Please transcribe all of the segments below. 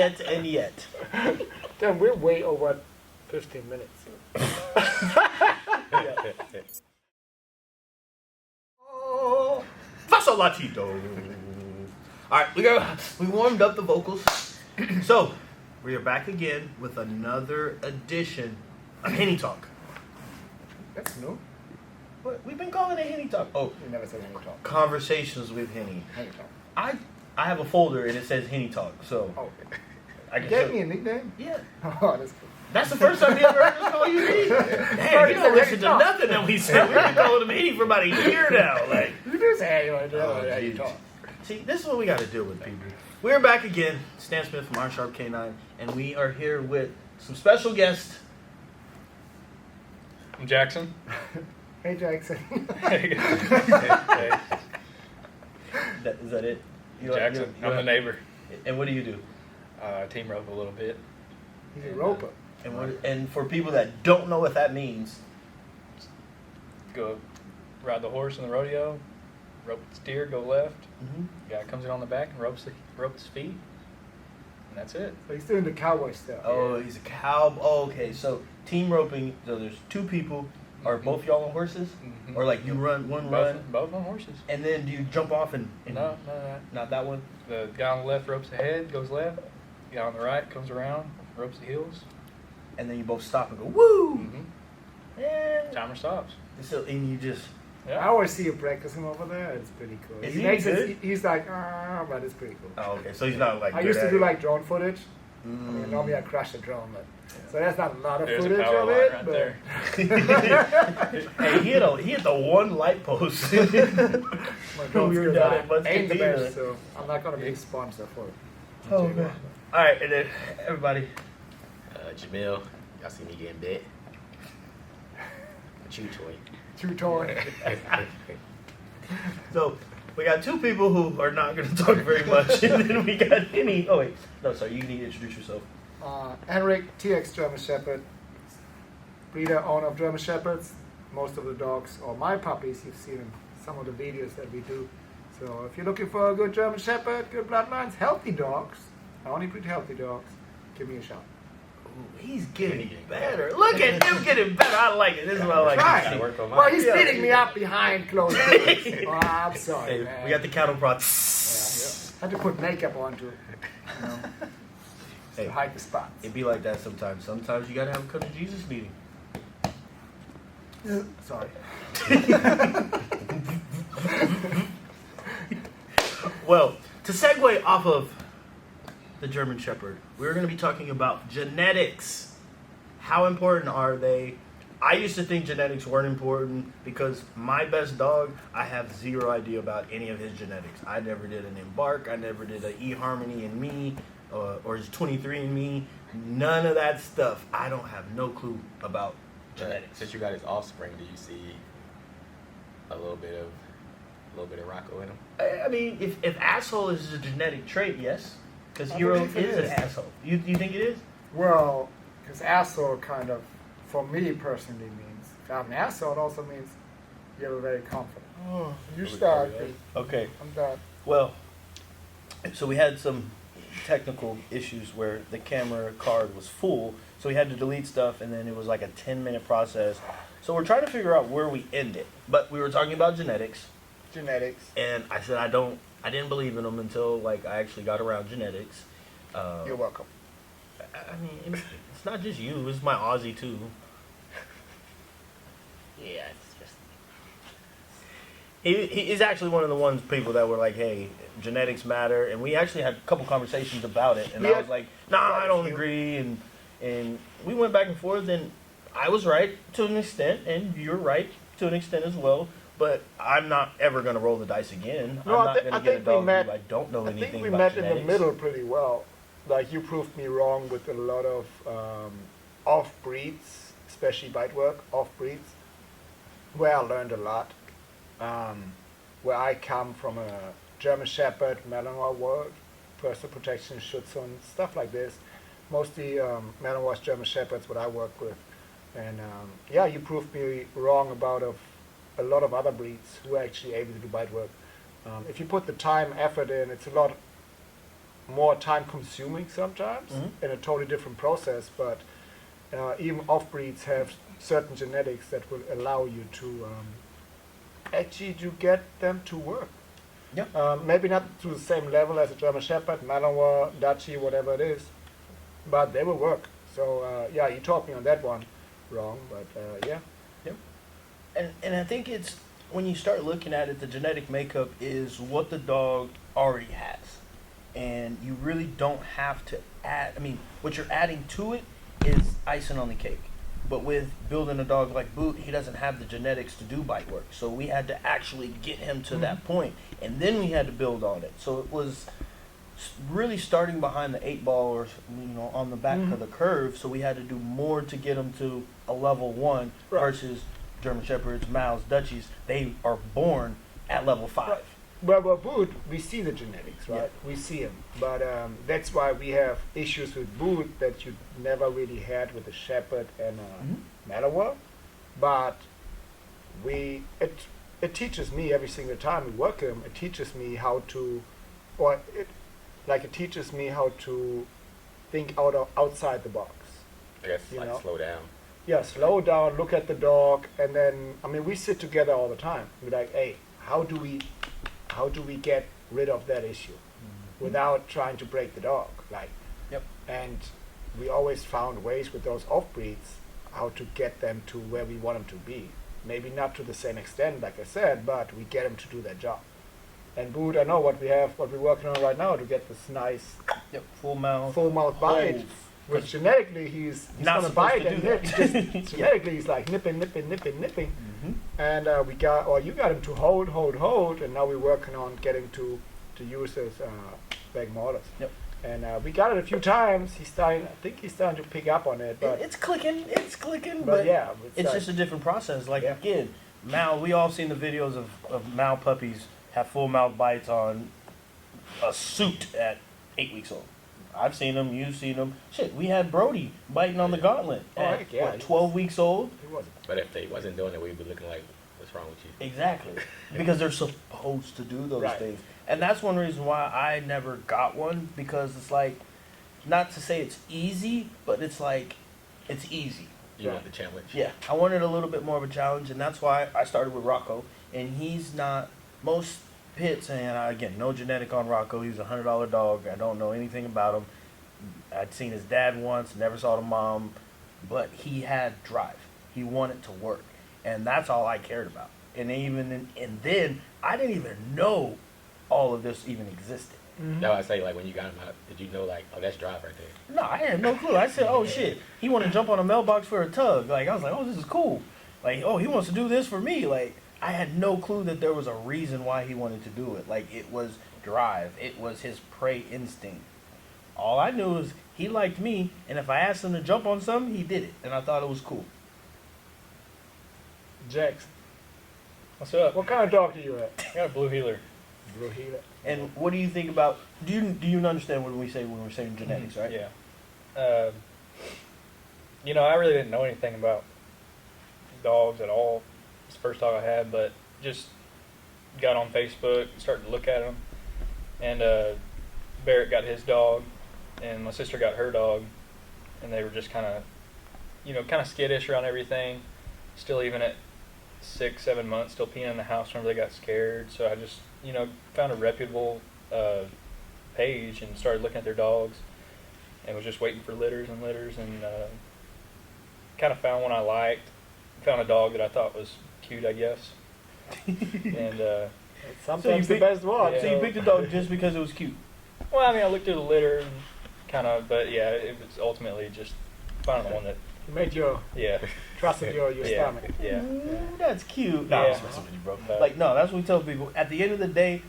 and yet. Damn, we're way over 15 minutes. Oh, Faso Latito. All right, we warmed up the vocals. So, we are back again with another edition of Henny Talk. That's new. What? We've been calling it Henny Talk. Oh, You never said Henny Talk. Conversations with Henny. Henny Talk. I have a folder and it says Henny Talk, so Oh, I can get show- me a nickname? Yeah. Oh, that's cool. That's the first time you ever heard us call you Henny? Damn, you don't listen to nothing that we said. We've been calling him Henny for about a year now. Like, You do say hey, you do Oh, Henny geez. Talk. see, this is what we got to deal with, people. We're back again, Stan Smith from Iron Sharp K9, and we are here with some special guests. I'm Jackson. Hey, Jackson. Hey. Is that it? Jackson. I'm the neighbor. And what do you do? Team rope a little bit. He's a roper. And for people that don't know what that means, Go ride the horse in the rodeo. Rope the steer, go left. mm-hmm. Guy comes in on the back and ropes his feet. And that's it. So he's doing the cowboy stuff. Oh, he's a cow. Oh, okay. So team roping. So there's two people. Are both y'all on horses, Mhm. or like you run one run, Both on horses. and then do you jump off and No. not that one? The guy on the left ropes the head, goes left. The guy on the right comes around, ropes the heels. And then you both stop and go woo. Mm-hmm. Yeah. Timer stops. So and you just Yeah. I always see you practicing over there. It's pretty cool. Is he he makes good? it, he's like, but it's pretty cool. oh okay. So he's not like I good used to at do it. like drone footage. I Mm. mean, normally I crush the drone, but so that's not a lot of There's a footage power of line it. right but there. Hey, he hit the one light post. my We drone's were good. down at Buds Ain't the Cantina. best, so I'm not gonna be a sponsor for it. Oh man. All right, and then everybody. Jamil, y'all see me getting bit? Chew toy. Too toy. So we got two people who are not going to talk very much, and then we got Henny. Oh wait, no, sorry. You need to introduce yourself. Henrik, TX German Shepherd, breeder, owner of German Shepherds. Most of the dogs, or my puppies, you've seen in some of the videos that we do. So if you're looking for a good German Shepherd, good bloodlines, healthy dogs, I only breed healthy dogs, give me a shot. Ooh, he's getting better. Look at him getting better. I like it. This is what I like. Right. to see. Work on Well, mine. he's Yeah. beating me up behind closed doors. Oh, I'm sorry, Hey, man. we got the cattle prod. I had to put makeup on to, Hey, to hide the spots. it be like that sometimes. Sometimes you gotta have a come to Jesus meeting. Sorry. Well, to segue off of the German Shepherd, we're going to be talking about genetics. How important are they? I used to think genetics weren't important because my best dog, I have zero idea about any of his genetics. I never did an Embark. I never did an eHarmony in me or his 23 in me. None of that stuff. I don't have no clue about genetics. Since you got his offspring, do you see a little bit of Rocco in him? I mean, if asshole is a genetic trait, yes. Because I Hero believe it is an is. asshole. You think it is? Well, because asshole kind of, for me personally, means, if I'm an asshole, it also means you're very confident. Oh, You start. okay. I'm done. Well, so we had some technical issues where the camera card was full, so we had to delete stuff, and then it was like a 10-minute process. So we're trying to figure out where we end it. But we were talking about genetics, Genetics. and I said I didn't believe in them until like I actually got around genetics. You're welcome. I mean, it's not just you; it's my Aussie too. Yeah, it's just He's actually one of the ones people that were like, "Hey, genetics matter," and we actually had a couple conversations about it. And I Yeah. was like, "Nah, I don't agree," and we went back and forth. And I was right to an extent, and you're right to an extent as well. But I'm not ever going to roll the dice again. No, I'm I not thi- going I to get a think we dog met- who I don't know I anything think we about met genetics. in the middle pretty well. Like, you proved me wrong with a lot of off-breeds, especially bite work, off-breeds, where I learned a lot. Where I come from a German Shepherd, Malinois world, personal protection, Shih Tzu, and stuff like this. Mostly Malinois German Shepherds, what I work with. And yeah, you proved me wrong about a lot of other breeds who are actually able to do bite work. If you put the time, effort in, it's a lot more time consuming sometimes Mhm. in a totally different process, but even off breeds have certain genetics that will allow you to actually to get them to work. Yep. Maybe not to the same level as a German Shepherd, Malinois, Dutchie, whatever it is, but they will work. So yeah, you taught me on that one wrong, but yeah. And I think it's when you start looking at it, the genetic makeup is what the dog already has, and you really don't have to add. I mean, what you're adding to it is icing on the cake. But with building a dog like Boot, he doesn't have the genetics to do bite work, so we had to actually get him to that point, and then we had to build on it. So it was really starting behind the 8 ball, or on the back of the curve. So we had to do more to get him to a level 1 Right. versus German Shepherds, Mouse, Dutchies. They are born at level 5. Right. Well, Boot, we see the genetics, right? Yeah. We see him, but that's why we have issues with Boot that you never really had with the Shepherd and Malinois. But it teaches me every single time we work him. It teaches me how to, it teaches me how to think outside the box. I guess You like know? slow down. Yeah, slow down, look at the dog, and then we sit together all the time. We're like, hey, how do we get rid of that issue without trying to break the dog? Yep. And we always found ways with those off breeds how to get them to where we want them to be. Maybe not to the same extent, like I said, but we get them to do their job. And Boot, I know what we're working on right now to get this nice Yep, full mouth. full mouth bite. Hold. Which genetically he's Not gonna supposed bite to and do nip. that. He just genetically he's like nipping. Mhm. And you got him to hold, and now we're working on getting to use his bag maulers. Yep. And we got it a few times. I think he's starting to pick up on it, but It's clicking, but but yeah, it's like- just a different process. Like, Yeah. again, Mal, we all seen the videos of Mal puppies have full mouth bites on a suit at 8 weeks old. I've seen them, you've seen them. Shit, we had Brody biting on the gauntlet Oh, at, heck yeah, he 12 weeks old? he wasn't. But if they wasn't doing it, we'd be looking like, what's wrong with you? Exactly. Because they're supposed to do those Right. things. And that's one reason why I never got one, because it's like, not to say it's easy, but it's like, it's easy. You Right. want the challenge? Yeah, I wanted a little bit more of a challenge, and that's why I started with Rocco. And he's not most pits, and again, no genetic on Rocco. He's a $100 dog. I don't know anything about him. I'd seen his dad once, never saw the mom, but he had drive. He wanted to work, and that's all I cared about. And then I didn't even know all of this even existed. No, I say like when you got him out, did you know like, oh, that's drive right there? No, I had no clue. I said, oh shit, he want to jump on a mailbox for a tug. Like, I was like, oh, this is cool. Like, oh, he wants to do this for me. Like, I had no clue that there was a reason why he wanted to do it. Like, it was drive. It was his prey instinct. All I knew is he liked me, and if I asked him to jump on something, he did it. And I thought it was cool. Jax, What's up? what kind of dog do you have? I got a blue healer. Blue healer. And what do you think about, do you understand when we're saying genetics, right? Yeah. I really didn't know anything about dogs at all. It's the first dog I had, but just got on Facebook, started to look at them, and Barrett got his dog, and my sister got her dog, and they were just kind of skittish around everything. Still, even at 6-7 months, still peeing in the house whenever they got scared. So I just found a reputable page and started looking at their dogs, and was just waiting for litters, and kind of found one I liked. Found a dog that I thought was cute, I guess. And It's sometimes the pick- best one. Yeah. So you picked a dog just because it was cute. well, I mean, I looked through the litter and but yeah, it was ultimately just finding the one that, You made your yeah, trusted your yeah, stomach. yeah. Ooh, that's cute. No, Yeah. I'm messing with you, bro. But- Like, no, that's what we tell people. At the end of the day,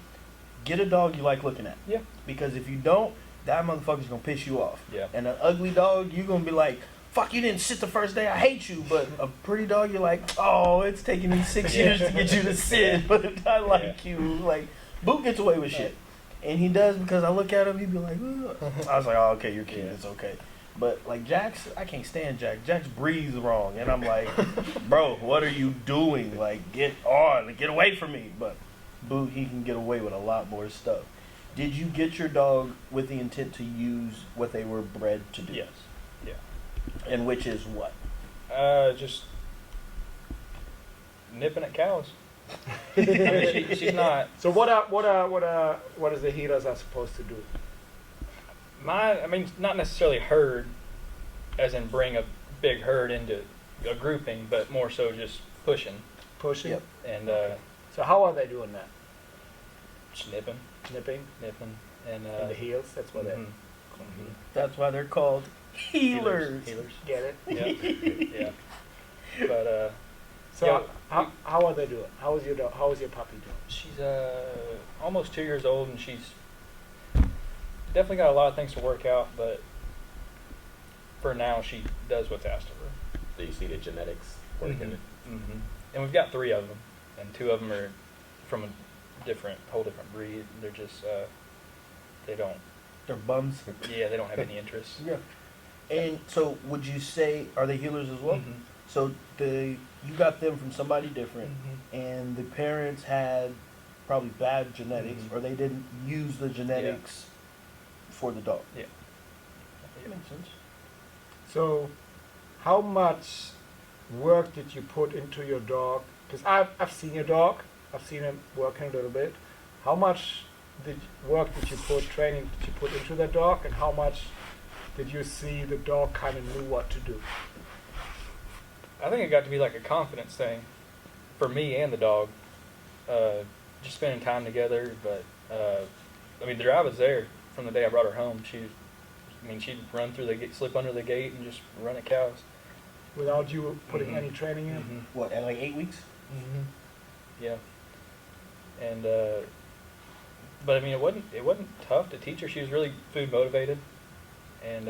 get a dog you like looking at. Yeah. Because if you don't, that motherfucker's gonna piss you off. Yeah. And an ugly dog, you're gonna be like, fuck, you didn't sit the first day, I hate you. But a pretty dog, you're like, oh, it's taking me 6 years to get you to sit, but I like you. Like, Boot gets away with shit. And he does, because I look at him, he'd be like, ugh. I was like, oh, okay, you're cute, Yeah. it's okay. But like Jax, I can't stand Jax. Jax breathes wrong, and I'm like, bro, what are you doing? Like, get on, get away from me. But Boot, he can get away with a lot more stuff. Did you get your dog with the intent to use what they were bred to do? Yes. Yeah. And which is what? Just nipping at cows. I mean, she's not. So what is the healers are supposed to do? I mean, not necessarily herd, as in bring a big herd into a grouping, but more so just pushing Pushing. Yep. and So how are they doing that? just nipping, Nipping and in the heels. That's what mhm. That's why they're called healers. Healers. Get it? Yeah. Yeah. But So yeah, how are they doing? How is your dog? How is your puppy doing? she's almost 2 years old, and she's definitely got a lot of things to work out. But for now, she does what's asked of her. Do you see the genetics working? Mm-hmm. And we've got 3 of them, and 2 of them are from a whole different breed. They're just they don't. They're bums. Yeah, they don't have any interest. Yeah. And so, would you say are they healers as well? Mhm. So you got them from somebody different, Mhm. and the parents had probably bad genetics, Mhm. or they didn't use the genetics for the dog. Yeah. That makes sense. So, how much work did you put into your dog? Because I've seen your dog. I've seen him working a little bit. How much work did you put, training did you put into the dog, and how much did you see the dog kind of knew what to do? I think it got to be like a confidence thing for me and the dog. Just spending time together, but I mean, the drive was there from the day I brought her home. She'd run through the gate, slip under the gate, and just run at cows. Without you putting Mhm. any training in? Mm-hmm. What, at like 8 weeks? Mm-hmm. Yeah. And but I mean, it wasn't tough to teach her. She was really food motivated, and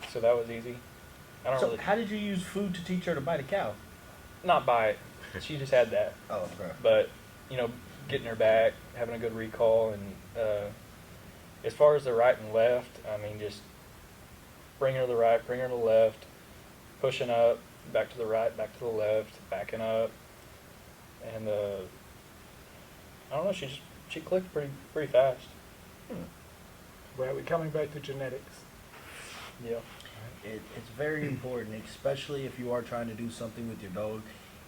so that was easy. I don't So really how did you use food to teach her to bite a cow? not buy it. She just had that. Oh, okay. But getting her back, having a good recall, and as far as the right and left, I mean, just bring her to the right, bring her to the left, pushing up, back to the right, back to the left, backing up, and I don't know. She clicked pretty fast. Well, we're coming back to genetics. Yeah. It's very important, especially if you are trying to do something with your dog.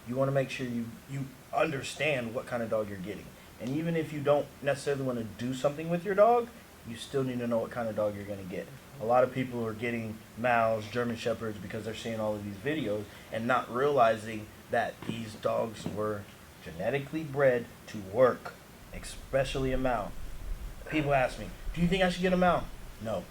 You want to make sure you understand what kind of dog you're getting. And even if you don't necessarily want to do something with your dog, you still need to know what kind of dog you're going to get. A lot of people are getting Mals, German Shepherds, because they're seeing all of these videos and not realizing that these dogs were genetically bred to work, especially a Mal. People ask me, do you think I should get a Mal? No.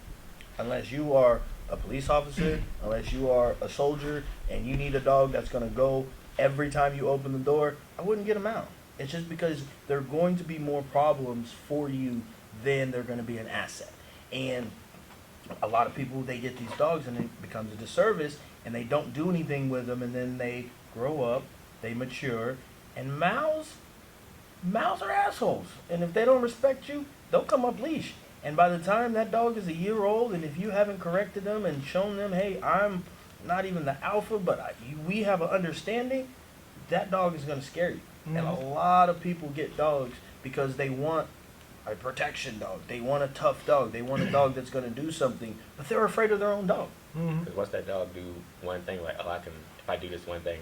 Unless you are a police officer, unless you are a soldier, and you need a dog that's going to go every time you open the door, I wouldn't get them out. It's just because they're going to be more problems for you than they're going to be an asset. And a lot of people, they get these dogs and it becomes a disservice, and they don't do anything with them, and then they grow up, they mature, and Mals are assholes. And if they don't respect you, they'll come up leash. And by the time that dog is a year old, and if you haven't corrected them and shown them, hey, I'm not even the alpha, but we have an understanding, that dog is going to scare you. And a lot of people get dogs because they want a protection dog. They want a tough dog. They want a dog that's going to do something, but they're afraid of their own dog. Because once that dog do one thing, like, oh, if I do this one thing,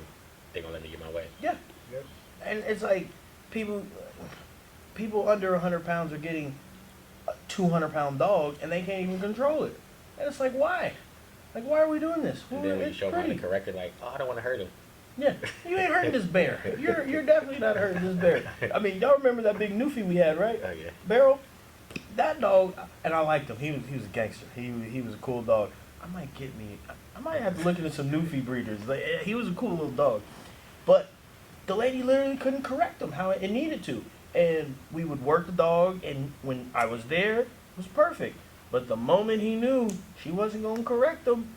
they're gonna let me get my way. Yeah. Yep. And it's like people under 100 pounds are getting a 200-pound dog, and they can't even control it. And it's like, why? Like, why are we doing this? And then when you It's show them how to pretty. correct it, like, oh, I don't want to hurt him. Yeah, you ain't hurting this bear. You're definitely not hurting this bear. I mean, y'all remember that big Newfie we had, right? Oh yeah. Barrel. That dog, and I liked him. He was a gangster. He was a cool dog. I might have to look into some Newfie breeders. Like, he was a cool little dog, but the lady literally couldn't correct him how it needed to. And we would work the dog, and when I was there, it was perfect. But the moment he knew she wasn't going to correct him,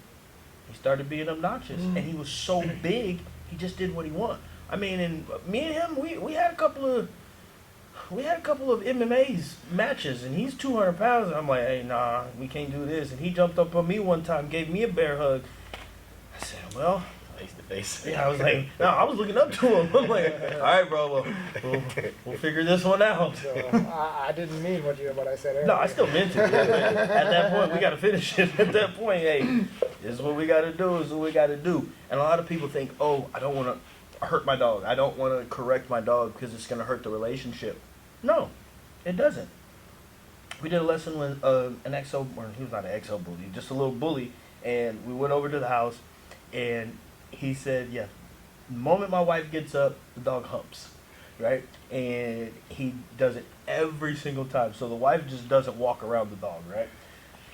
he started being obnoxious. And he was so big, he just did what he wanted. I mean, and me and him, we had a couple of MMA's matches, and he's 200 pounds, and I'm like, hey, nah, we can't do this. And he jumped up on me one time, gave me a bear hug. I said, well, face to face. Yeah, I was like, no, I was looking up to him. I'm like, all right, bro, we'll figure this one out. So I didn't mean what I said earlier. No, I still meant it. Yeah, but at that point, we got to finish it. At that point, hey, this is what we got to do. This is what we got to do. And a lot of people think, oh, I don't want to hurt my dog. I don't want to correct my dog because it's going to hurt the relationship. No, it doesn't. We did a lesson with an XO, or he was not an XO bully, just a little bully. And we went over to the house, and he said, yeah, the moment my wife gets up, the dog humps, right? And he does it every single time. So the wife just doesn't walk around the dog, right?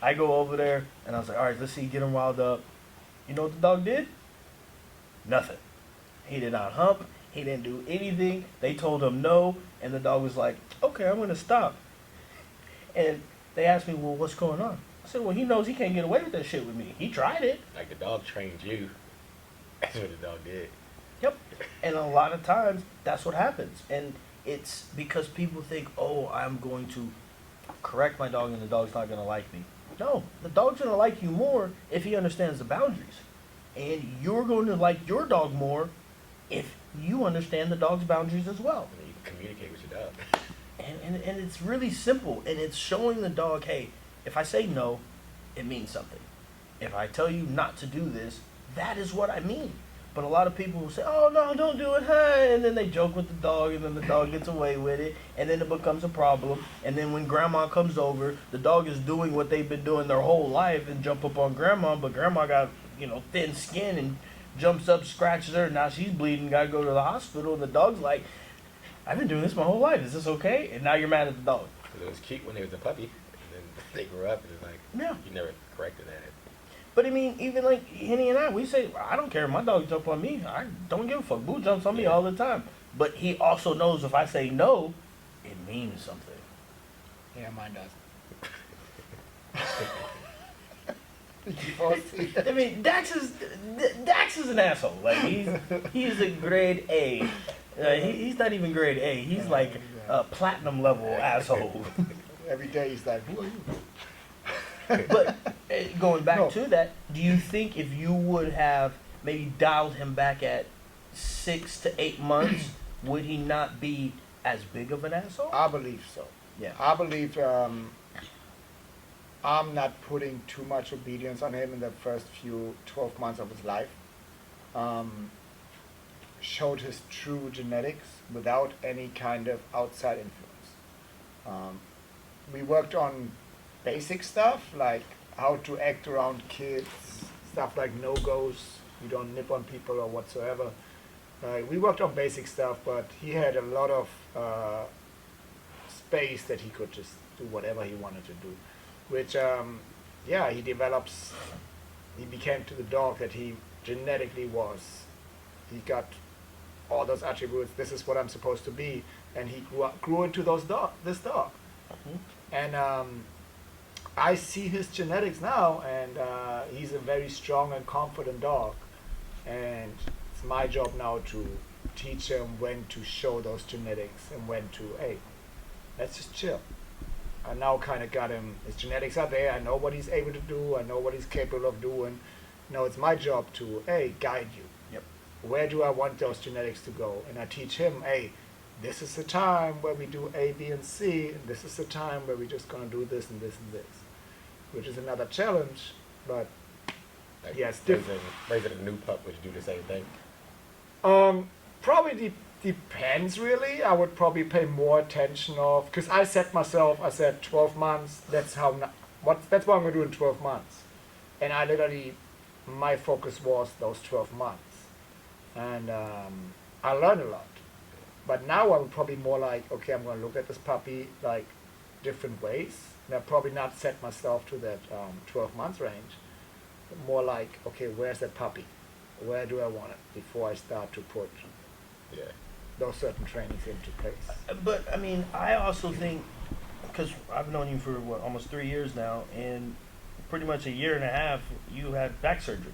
I go over there, and I was like, all right, let's see, get him riled up. You know what the dog did? Nothing. He did not hump. He didn't do anything. They told him no, and the dog was like, okay, I'm going to stop. And they asked me, well, what's going on? I said, well, he knows he can't get away with that shit with me. He tried it. Like the dog trained you. That's what the dog did. Yep. And a lot of times, that's what happens. And it's because people think, oh, I'm going to correct my dog and the dog's not going to like me. No, the dog's going to like you more if he understands the boundaries. And you're going to like your dog more if you understand the dog's boundaries as well. You can communicate with your dog. And it's really simple. And it's showing the dog, hey, if I say no, it means something. If I tell you not to do this, that is what I mean. But a lot of people will say, oh, no, don't do it, huh? And then they joke with the dog, and then the dog gets away with it, and then it becomes a problem. And then when grandma comes over, the dog is doing what they've been doing their whole life and jump up on grandma, but grandma got, thin skin and jumps up, scratches her, and now she's bleeding, got to go to the hospital, and the dog's like, I've been doing this my whole life. Is this okay? And now you're mad at the dog. Because it was cute when they was a puppy, and then they grew up, and it's like, Yeah. you never corrected that. But I mean, even like Henny and I, we say, I don't care if my dog jump on me. I don't give a fuck. Boo jumps on me all the time. But he also knows if I say no, it means something. Yeah, mine does. I mean, Dax is an asshole. Like he's a grade A. He's not even grade A. He's like a platinum level asshole. Every day he's like, who are you? But going back No. to that, do you think if you would have maybe dialed him back at 6 to 8 months, would he not be as big of an asshole? I believe so. Yeah. I believe I'm not putting too much obedience on him in the first 12 months of his life. Showed his true genetics without any kind of outside influence. We worked on basic stuff like how to act around kids, stuff like no-goes, you don't nip on people or whatsoever. We worked on basic stuff, but he had a lot of space that he could just do whatever he wanted to do, which he became to the dog that he genetically was. He got all those attributes, this is what I'm supposed to be, and he grew into this dog. Mhm. And I see his genetics now, and he's a very strong and confident dog. And it's my job now to teach him when to show those genetics and when to, hey, let's just chill. I now kind of got him, his genetics are there, I know what he's able to do, I know what he's capable of doing. Now it's my job to, hey, guide you. Yep. Where do I want those genetics to go? And I teach him, hey, this is the time where we do A, B, and C, and this is the time where we're just going to do this and this and this, which is another challenge, but Like, yeah, it's different. Raising a new pup, would you do the same thing? Probably depends, really. I would probably pay more attention of, because I said 12 months, that's what I'm going to do in 12 months. And I literally, my focus was those 12 months. And I learned a lot. But now I would probably more like, okay, I'm going to look at this puppy like different ways. And I'll probably not set myself to that 12 months range. But more like, okay, where's that puppy? Where do I want it before I start to put Yeah. those certain trainings into place? But I mean, I also think, because I've known you for almost 3 years now, and pretty much a year and a half, you had back surgery,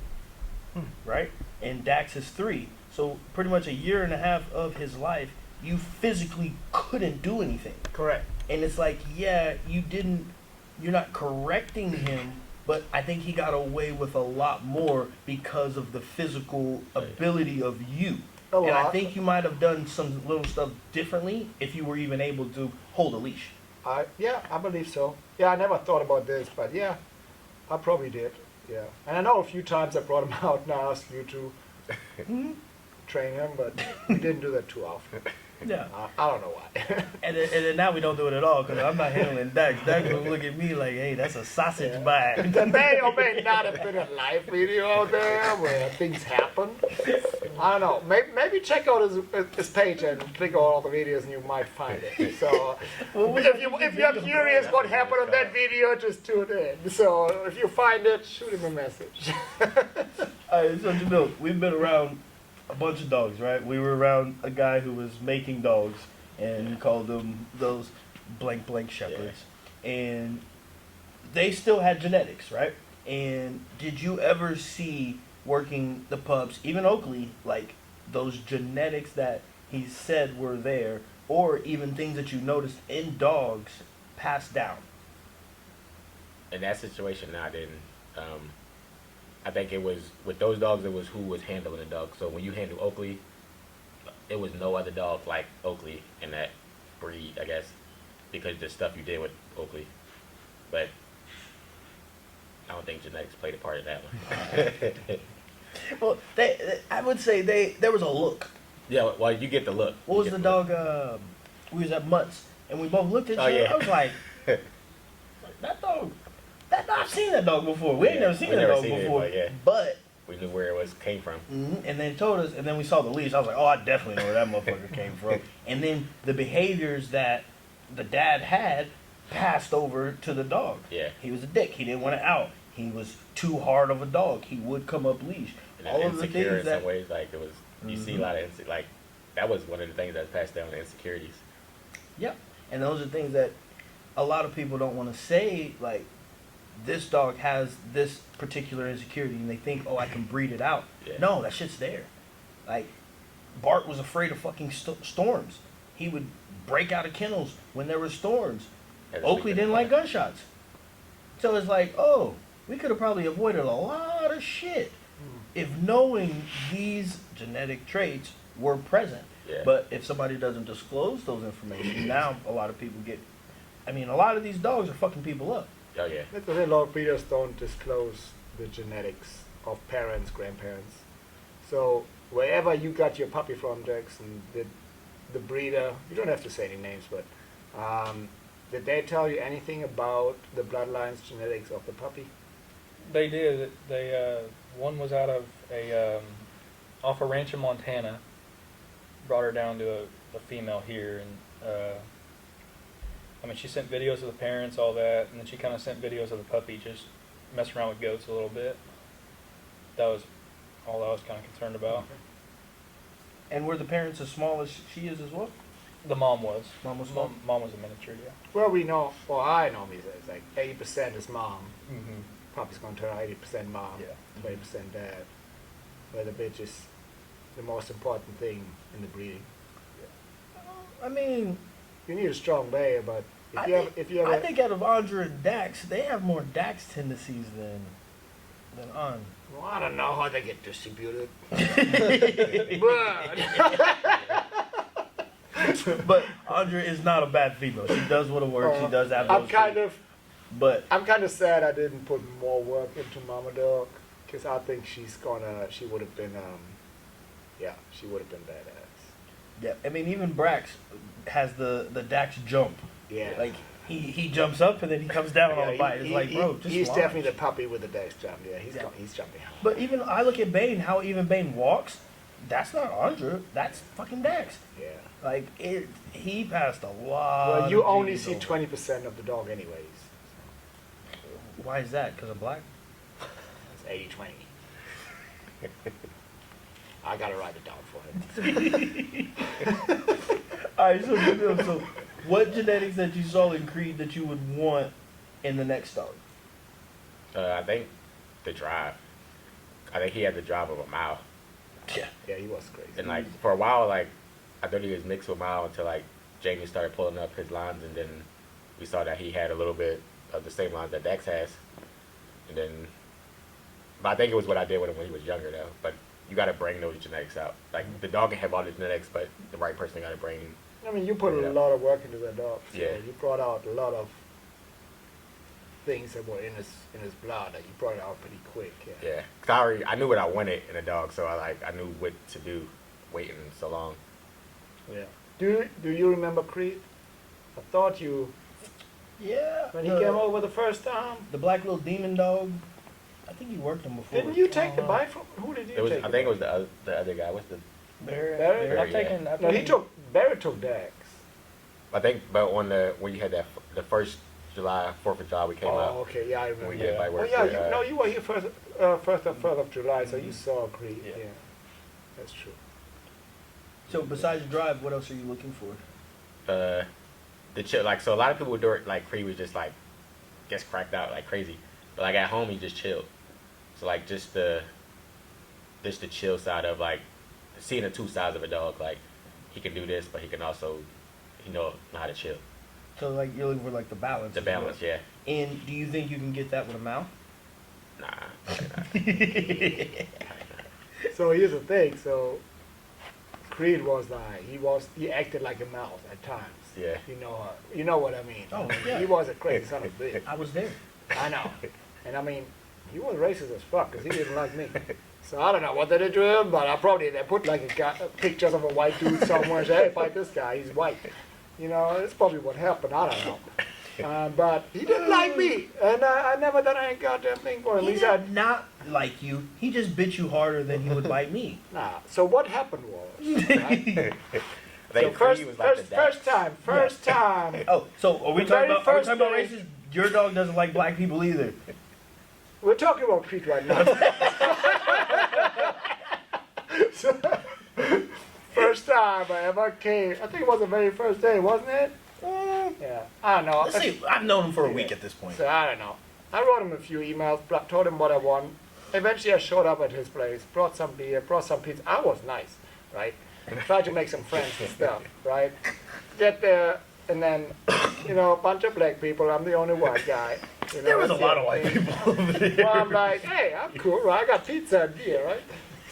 right? And Dax is 3, so pretty much a year and a half of his life, you physically couldn't do anything. Correct. And it's like, yeah, you're not correcting him, but I think he got away with a lot more because of the physical ability of you. And I think you might have done some little stuff differently if you were even able to hold a leash. I believe so. Yeah, I never thought about this, but yeah, I probably did. Yeah, and I know a few times I brought him out and I asked you to train him, but we didn't do that too often. Yeah. I don't know why. And then now we don't do it at all because I'm not handling Dax. Dax will look at me like, hey, that's a sausage bite. There may or may not have been a live video out there where things happen. I don't know. Maybe check out his page and click on all the videos and you might find it. So if you're curious what happened on that video, just tune in. So if you find it, shoot him a message. All right, so Jamil, we've been around a bunch of dogs, right? We were around a guy who was making dogs, and he called them those blank shepherds, and they still had genetics, right? And did you ever see working the pups, even Oakley, like those genetics that he said were there, or even things that you noticed in dogs passed down? In that situation, no, I didn't. I think it was with those dogs. It was who was handling the dog. So when you handle Oakley, it was no other dog like Oakley in that breed, I guess, because the stuff you did with Oakley. But I don't think genetics played a part in that one. Well, I would say there was a look. Yeah, well, you get the look. What was the dog? We was at Mutts, and we both looked at each other. Yeah. I was like, that dog. I've seen that dog before. We ain't never seen that dog before. But we knew where it came from. And then told us, and then we saw the leash. I was like, oh, I definitely know where that motherfucker came from. And then the behaviors that the dad had passed over to the dog. Yeah. He was a dick. He didn't want it out. He was too hard of a dog. He would come up leash. And all of the things in some ways, like it was, you see a lot of like that was one of the things that passed down, the insecurities. Yep. And those are things that a lot of people don't want to say, like, this dog has this particular insecurity, and they think, oh, I can breed it out. Yeah. No, that shit's there. Like, Bart was afraid of fucking storms. He would break out of kennels when there were storms. Oakley didn't like gunshots. So it's like, oh, we could have probably avoided a lot of shit if knowing these genetic traits were present. Yeah. But if somebody doesn't disclose those information, now a lot of people get... I mean, a lot of these dogs are fucking people up. Oh, yeah. That's why a lot of breeders don't disclose the genetics of parents, grandparents. So wherever you got your puppy from, Jackson, the breeder, you don't have to say any names, but did they tell you anything about the bloodlines, genetics of the puppy? They did. They one was out of off a ranch in Montana. Brought her down to a female here, and I mean, she sent videos of the parents, all that, and then she kind of sent videos of the puppy just messing around with goats a little bit. That was all I was kind of concerned about. Okay. And were the parents as small as she is as well? The mom was. Mom was small? Mom was a miniature, yeah. Well, we know, well, I know me, it's like 80% is mom. Mm-hmm. Puppy's going to turn 80% mom, Yeah. 20% dad. Where the bitch is the most important thing in the breeding. I mean, You need a strong bear, but if you ever I think out of Andre and Dax, they have more Dax tendencies than On. well, I don't know how they get distributed. But Andre is not a bad female. She does what it works. She does have those I'm But kind of sad I didn't put more work into Mama Dog, because I think she would have been, she would have been badass. yeah, I mean, even Brax has the Dax jump. Yeah. Like he jumps up and then he comes down on the bite. It's like, bro, just he's launch. definitely the puppy with the Dex jump. Yeah, he's jumping high. But even I look at Bane, how even Bane walks. That's not Andre. That's fucking Dax. Yeah. Like he passed a lot. Well, you of only G's see over. 20% of the dog, anyways. Why is that? Because I'm black. It's 80-20. I gotta write it down for him. All right, so what genetics that you saw in Creed that you would want in the next dog? I think the drive. I think he had the drive of a mile. Yeah. Yeah, he was crazy. And like for a while, like I thought he was mixed with Mile until like Jamie started pulling up his lines, and then we saw that he had a little bit of the same lines that Dex has. and then. But I think it was what I did with him when he was younger, though. But you got to bring those genetics out. Like the dog can have all the genetics, but the right person got to bring. I mean, you put a lot of work into that dog. So Yeah. You brought out a lot of things that were in his blood. That you brought it out pretty quick. Yeah. Yeah, 'cause I knew what I wanted in a dog, so I knew what to do, waiting so long. Yeah. Do you remember Creed? I thought you Yeah. when he came over the first time. The black little demon dog. I think you worked him before. Didn't you take the bite from? Who did you It was. take? I think it was the other guy. What's the? Barrett. Barrett? I've Yeah. taken. I've No, he taken- took Barrett took Dax. I think, but on when you had the first July, 4th of July, we came out. Okay, yeah, I remember. We Yeah. did by Oh work. yeah, you were here first of July, so you saw Creed. Yeah. Yeah, that's true. So besides drive, what else are you looking for? The chill. Like so, a lot of people would do it. Like Creed was just like gets cracked out like crazy, but like at home he just chilled. So like just the chill side of like seeing the two sides of a dog. Like he can do this, but he can also know how to chill. So like you're looking for like the balance. The as well. balance, yeah. And do you think you can get that with a mouth? Nah. Probably not. So here's the thing. So Creed was like he acted like a mouse at times. Yeah. You know what I mean. Oh, yeah. He was a crazy son of a bitch. I was there. I know. And I mean, he was racist as fuck because he didn't like me. So I don't know what they did to him, but they put like pictures of a white dude somewhere and say, hey, fight this guy, he's white. You know, that's probably what happened, I don't know. But he didn't like me, and I never done any goddamn thing for him. He He said, did not like you. He just bit you harder than he would bite me. nah. So what happened was, right? I think Creed was like the dad. first time, Oh, so are we The talking very about first racist? day- Your dog doesn't like black people either. we're talking about Creed right now. So, first time I ever came, I think it was the very first day, wasn't it? Yeah, I don't know. Let's see. I've known him for a week at this point. So I don't know. I wrote him a few emails, told him what I want. Eventually I showed up at his place, brought some beer, brought some pizza. I was nice, right? Tried to make some friends and stuff, right? Get there, and then, a bunch of black people. I'm the only white guy. There was a that's lot it. of white people over there. Well, I'm like, hey, I'm cool, right? I got pizza and beer, right?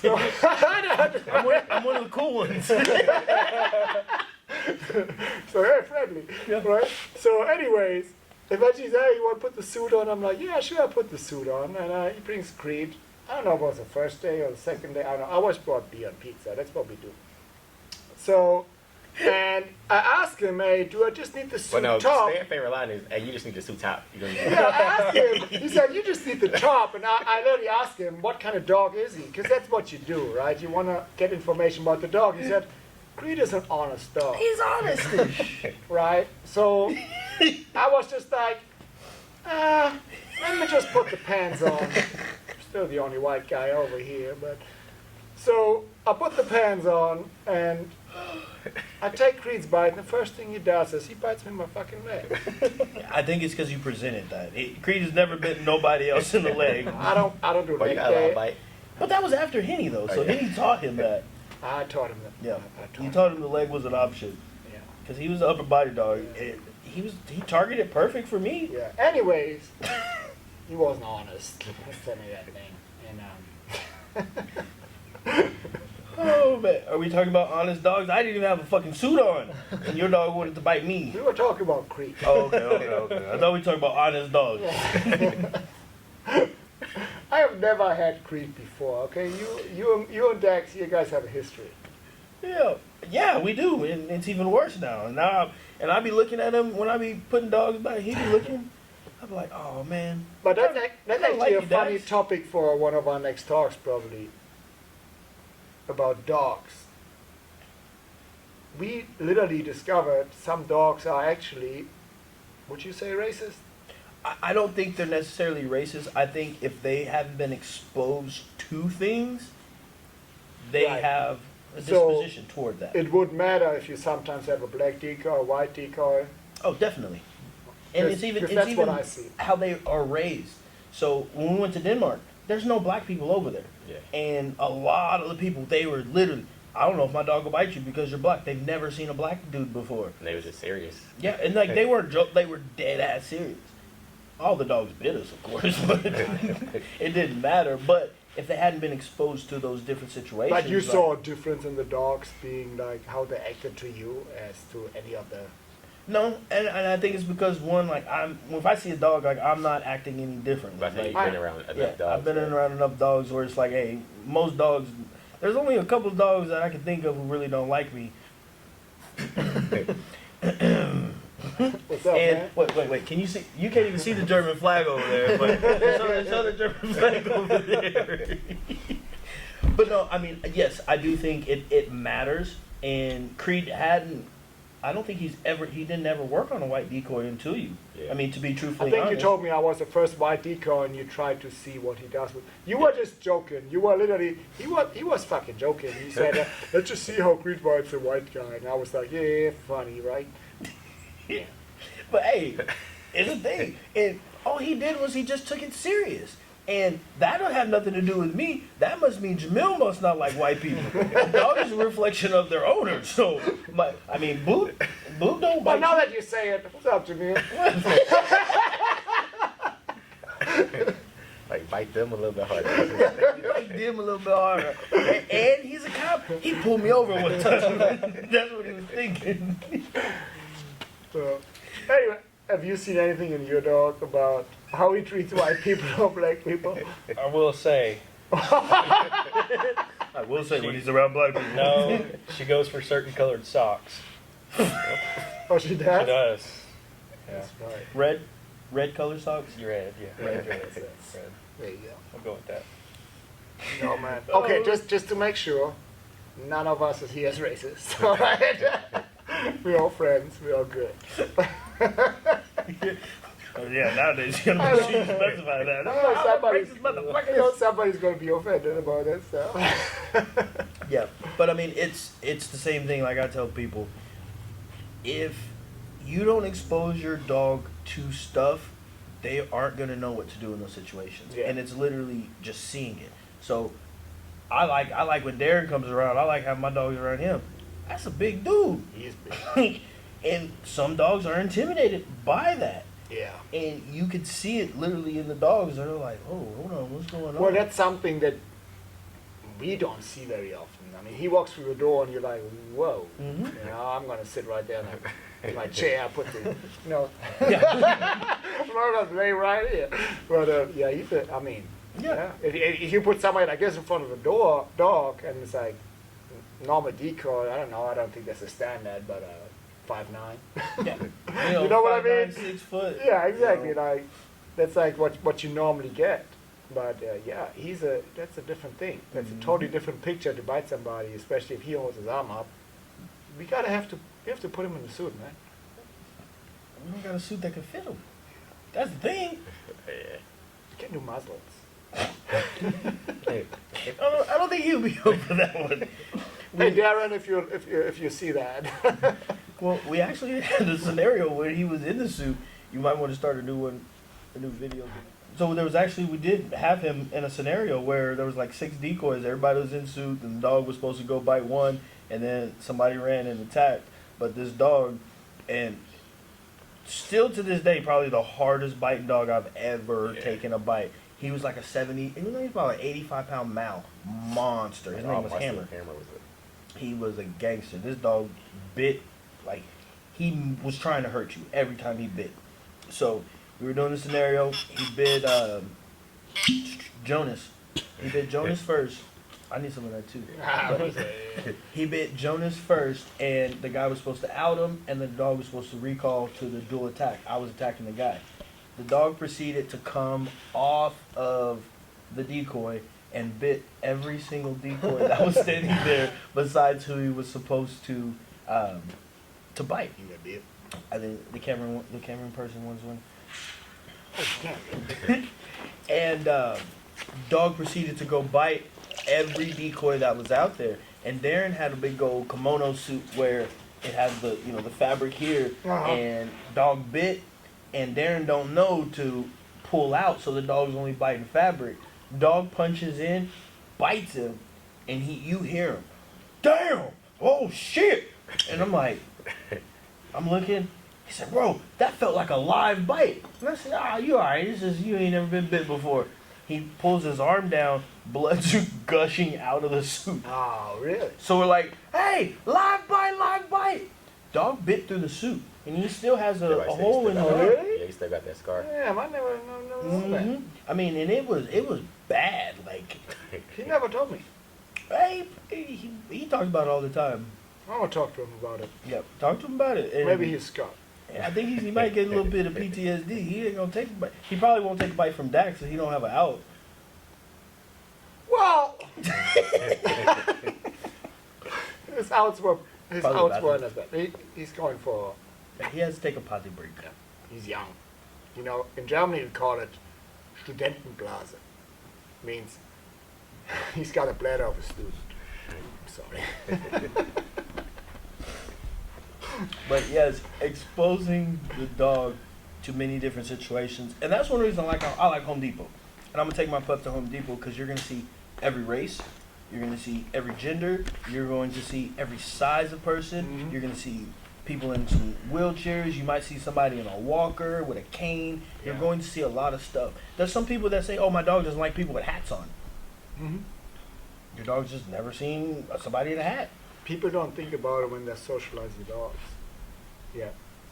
So, I'm one of the cool ones. so very friendly, right? So anyways, eventually he said, hey, you want to put the suit on? I'm like, yeah, sure, I'll put the suit on. And he brings Creed. I don't know if it was the first day or the second day. I don't know. I always brought beer and pizza. That's what we do. So, and I asked him, hey, do I just need the suit But no, top? their favorite line is, "Hey, you just need the suit top." You don't need Yeah, I asked him. He said, you just need the top. And I literally asked him, what kind of dog is he? Because that's what you do, right? You want to get information about the dog. He said, Creed is an honest dog, He's honest. right? So I was just like, let me just put the pants on. Still the only white guy over here, but so I put the pants on and I take Creed's bite, and the first thing he does is he bites me in my fucking leg. I think it's because you presented that. Creed has never bitten nobody else in the leg. I don't do But leg you got a lot day. of bite. But that was after Henny, though, so Oh, yeah. Henny taught him that. I taught him that. Yeah, I taught you him. taught him the leg was an option Yeah. because he was the upper body dog. And he targeted perfect for me. Yeah. Anyways, he wasn't honest. Let's tell me that thing. And Oh man, are we talking about honest dogs? I didn't even have a fucking suit on, and your dog wanted to bite me. we were talking about Creed. Oh, okay. I thought we were talking about honest dogs. I have never had Creed before. Okay, you and Dax, you guys have a history. Yeah, we do, and it's even worse now. And I be looking at him when I be putting dogs back. He be looking. I be like, oh man. But that's I actually like a you, funny Dax. topic for one of our next talks, probably, about dogs. We literally discovered some dogs are actually, would you say racist? I don't think they're necessarily racist. I think if they haven't been exposed to things, they Right. have a So, disposition toward that. It would matter if you sometimes have a black decoy, a white decoy. Oh, definitely. And Because- it's even because that's what even I see. how they are raised. So when we went to Denmark, there's no black people over there. Yeah. And a lot of the people, they were literally, I don't know if my dog will bite you because you're black. They've never seen a black dude before. And they was just serious. Yeah, and like they were dead ass serious. all the dogs bit us, of course, but it didn't matter. But if they hadn't been exposed to those different situations, Like you saw a difference in the dogs being like how they acted to you as to any of the. no, and I think it's because one, like if I see a dog, like I'm not acting any different. But you've Like, been around enough yeah, dogs. I've been right? around enough dogs where it's like, hey, most dogs. There's only a couple of dogs that I can think of who really don't like me. What's up, And man? wait, can you see? You can't even see the German flag over there, but show the German flag over there. But no, I mean, yes, I do think it matters. And Creed hadn't. I don't think he didn't ever work on a white decoy until you. Yeah. I mean, to be I truthfully think honest. you told me I was the first white decoy, and you tried to see what he does with. You were just joking. You were literally. He was fucking joking. He said, "Let's just see how Creed bites a white guy," and I was like, "Yeah, funny, right?" Yeah. But hey, it's a thing. And all he did was he just took it serious. And that don't have nothing to do with me. That must mean Jamil must not like white people. A dog is a reflection of their owner. So, Boot don't But bite. now that you say it, what's up, Jamil? Like bite them a little bit harder. Like him a little bit harder. And he's a cop. He pulled me over one time. That's what he was thinking. Anyway, have you seen anything in your dog about how he treats white people or black people? I will say, I will say when he's around black people. no, she goes for certain colored socks. Oh, she She does? does. Yeah. That's right. Red color socks? Red, yeah. Red, Red. yes, yes. Red. There you go. I'll go with that. No, man. Okay, just to make sure, none of us is here as racist. All right? We're all friends. We're all good. Yeah, nowadays you're gonna specify that. I know somebody's, Racist motherfuckers. I know somebody's going to be offended about that stuff. Yeah, but I mean, it's the same thing. Like I tell people, if you don't expose your dog to stuff, they aren't gonna know what to do in those situations, Yeah. and it's literally just seeing it. So, I like when Darren comes around. I like having my dogs around him. That's a big dude, He's big. and some dogs are intimidated by that. Yeah. And you could see it literally in the dogs. They're like, "Oh, hold on, what's going on?" Well, that's something that we don't see very often. I mean, he walks through the door and you're like, whoa. Mhm. You know, I'm going to sit right there in my chair, put the, you know, Yeah. I'm going to lay right here. But, yeah, I mean, Yeah. If you put somebody like this in front of a dog, and it's like normal decoy, I don't know, I don't think that's a standard, but 5'9". Yeah. You know what I 5'9", mean? 6 foot. Yeah, exactly. You know. Like that's like what you normally get. But yeah, that's a different thing. That's a totally different picture to bite somebody, especially if he holds his arm up. We have to put him in the suit, man. We don't got a suit that can fit him. That's the thing. You can do muzzles. I don't think he'll be up for that one. Hey Darren, if you see that. Well, we actually had a scenario where he was in the suit. You might want to start a new video. So there was actually, we did have him in a scenario where there was like 6 decoys. Everybody was in suit, and the dog was supposed to go bite one, and then somebody ran and attacked. But this dog, and still to this day, probably the hardest biting dog I've ever taken a bite. He was like a 70, and he's about an 85-pound Mal monster. His name was Hammer. He was a gangster. This dog bit, like, he was trying to hurt you every time he bit. So we were doing the scenario. He bit Jonas. He bit Jonas first. I need some of that too. But he bit Jonas first, and the guy was supposed to out him, and the dog was supposed to recall to the dual attack. I was attacking the guy. The dog proceeded to come off of the decoy and bit every single decoy that was standing there besides who he was supposed to bite. You got bit. I think the Cameron person was one. Oh, damn. And dog proceeded to go bite every decoy that was out there. And Darren had a big old kimono suit where it has the fabric here, and dog bit, and Darren don't know to pull out, so the dog's only biting fabric. Dog punches in, bites him, and you hear him, damn, oh shit, and I'm like, I'm looking, He said, bro, that felt like a live bite. And I said, you all right. It's just you ain't never been bit before. He pulls his arm down, blood's gushing out of the suit. Oh, really? So we're like, hey, live bite, live bite. Dog bit through the suit, and he still has a hole in the Oh, arm. really? Yeah, he still got that scar. Yeah, I never know that. Mhm. I mean, and it was bad. Like, He never told me. hey, he talks about it all the time. I want to talk to him about it. Yep, talk to him about it. And Maybe he's scarred. I think he might get a little bit of PTSD. He ain't gonna take a bite. He probably won't take a bite from Dax if he don't have an out. Well, his outs were Probably not bad. He's going for. He has to take a potty break. He's young. You know, in Germany we call it Studentenblase. Means he's got a bladder of a student. Sorry. But yes, exposing the dog to many different situations, and that's one reason I like Home Depot. And I'm gonna take my pup to Home Depot because you're gonna see every race, you're gonna see every gender, you're going to see every size of person. Mhm. You're gonna see people in some wheelchairs. You might see somebody in a walker with a cane. You're Yeah. going to see a lot of stuff. There's some people that say, "Oh, my dog doesn't like people with hats on." Mm-hmm. Your dog's just never seen somebody in a hat. People don't think about it when they're socializing dogs. Yeah,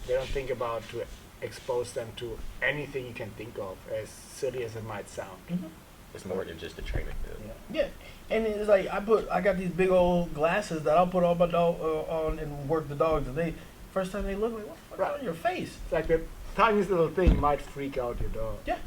they don't think about to expose them to anything you can think of, as silly as it might sound. It's more than just the training field. Yeah, and it's like I got these big old glasses that I'll put on my dog on and work the dogs, and they first time they look like, what the fuck Right. on your face? It's like the tiniest little thing might freak out your dog. Yeah.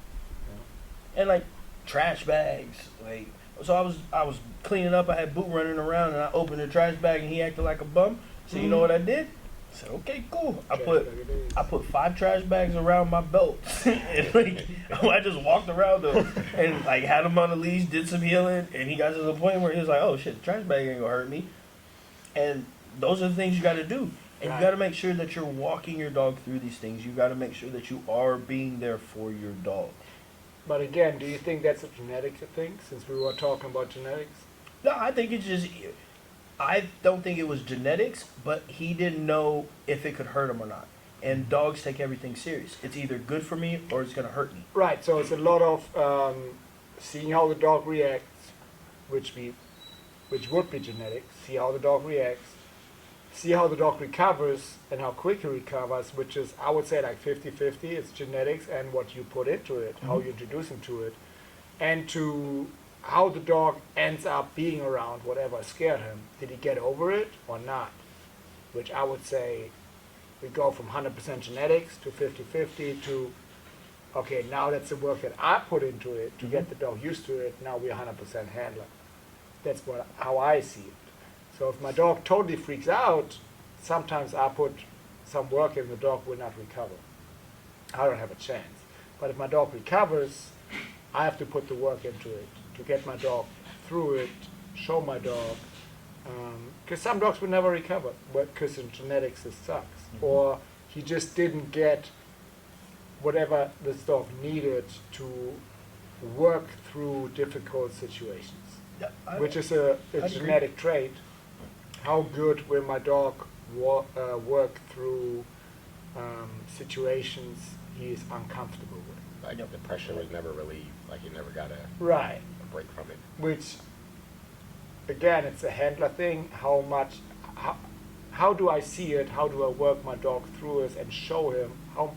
And like trash bags, like so I was cleaning up. I had Boot running around, and I opened the trash bag, and he acted like a bum. So you know what I did? I said, okay, cool. I put 5 trash bags around my belt, and like I just walked around them and like had him on a leash, did some healing, and he got to the point where he was like, oh shit, the trash bag ain't gonna hurt me. And those are the things you got to do, and Right. you got to make sure that you're walking your dog through these things. You got to make sure that you are being there for your dog. But again, do you think that's a genetic thing, since we were talking about genetics? No, I think it's just. I don't think it was genetics, but he didn't know if it could hurt him or not. And dogs take everything serious. It's either good for me or it's gonna hurt me. Right, so it's a lot of seeing how the dog reacts, which would be genetic, see how the dog reacts, see how the dog recovers and how quick he recovers, which is, I would say, like 50-50. It's genetics and what you put into it, how you introduce him to it, and to how the dog ends up being around whatever scared him. Did he get over it or not? Which I would say we go from 100% genetics to 50-50 to, okay, now that's the work that I put into it to get the dog used to it. Now we're 100% handler. That's how I see it. So if my dog totally freaks out, sometimes I put some work in, the dog will not recover. I don't have a chance. But if my dog recovers, I have to put the work into it to get my dog through it, show my dog. Because some dogs will never recover, because in genetics it sucks. Or he just didn't get whatever this dog needed to work through difficult situations, which is a genetic trait. How good will my dog work through situations he is uncomfortable with? Like the pressure was never relieved. Like you never got a Right. break from it. Which, again, it's a handler thing. How do I see it? How do I work my dog through it and show him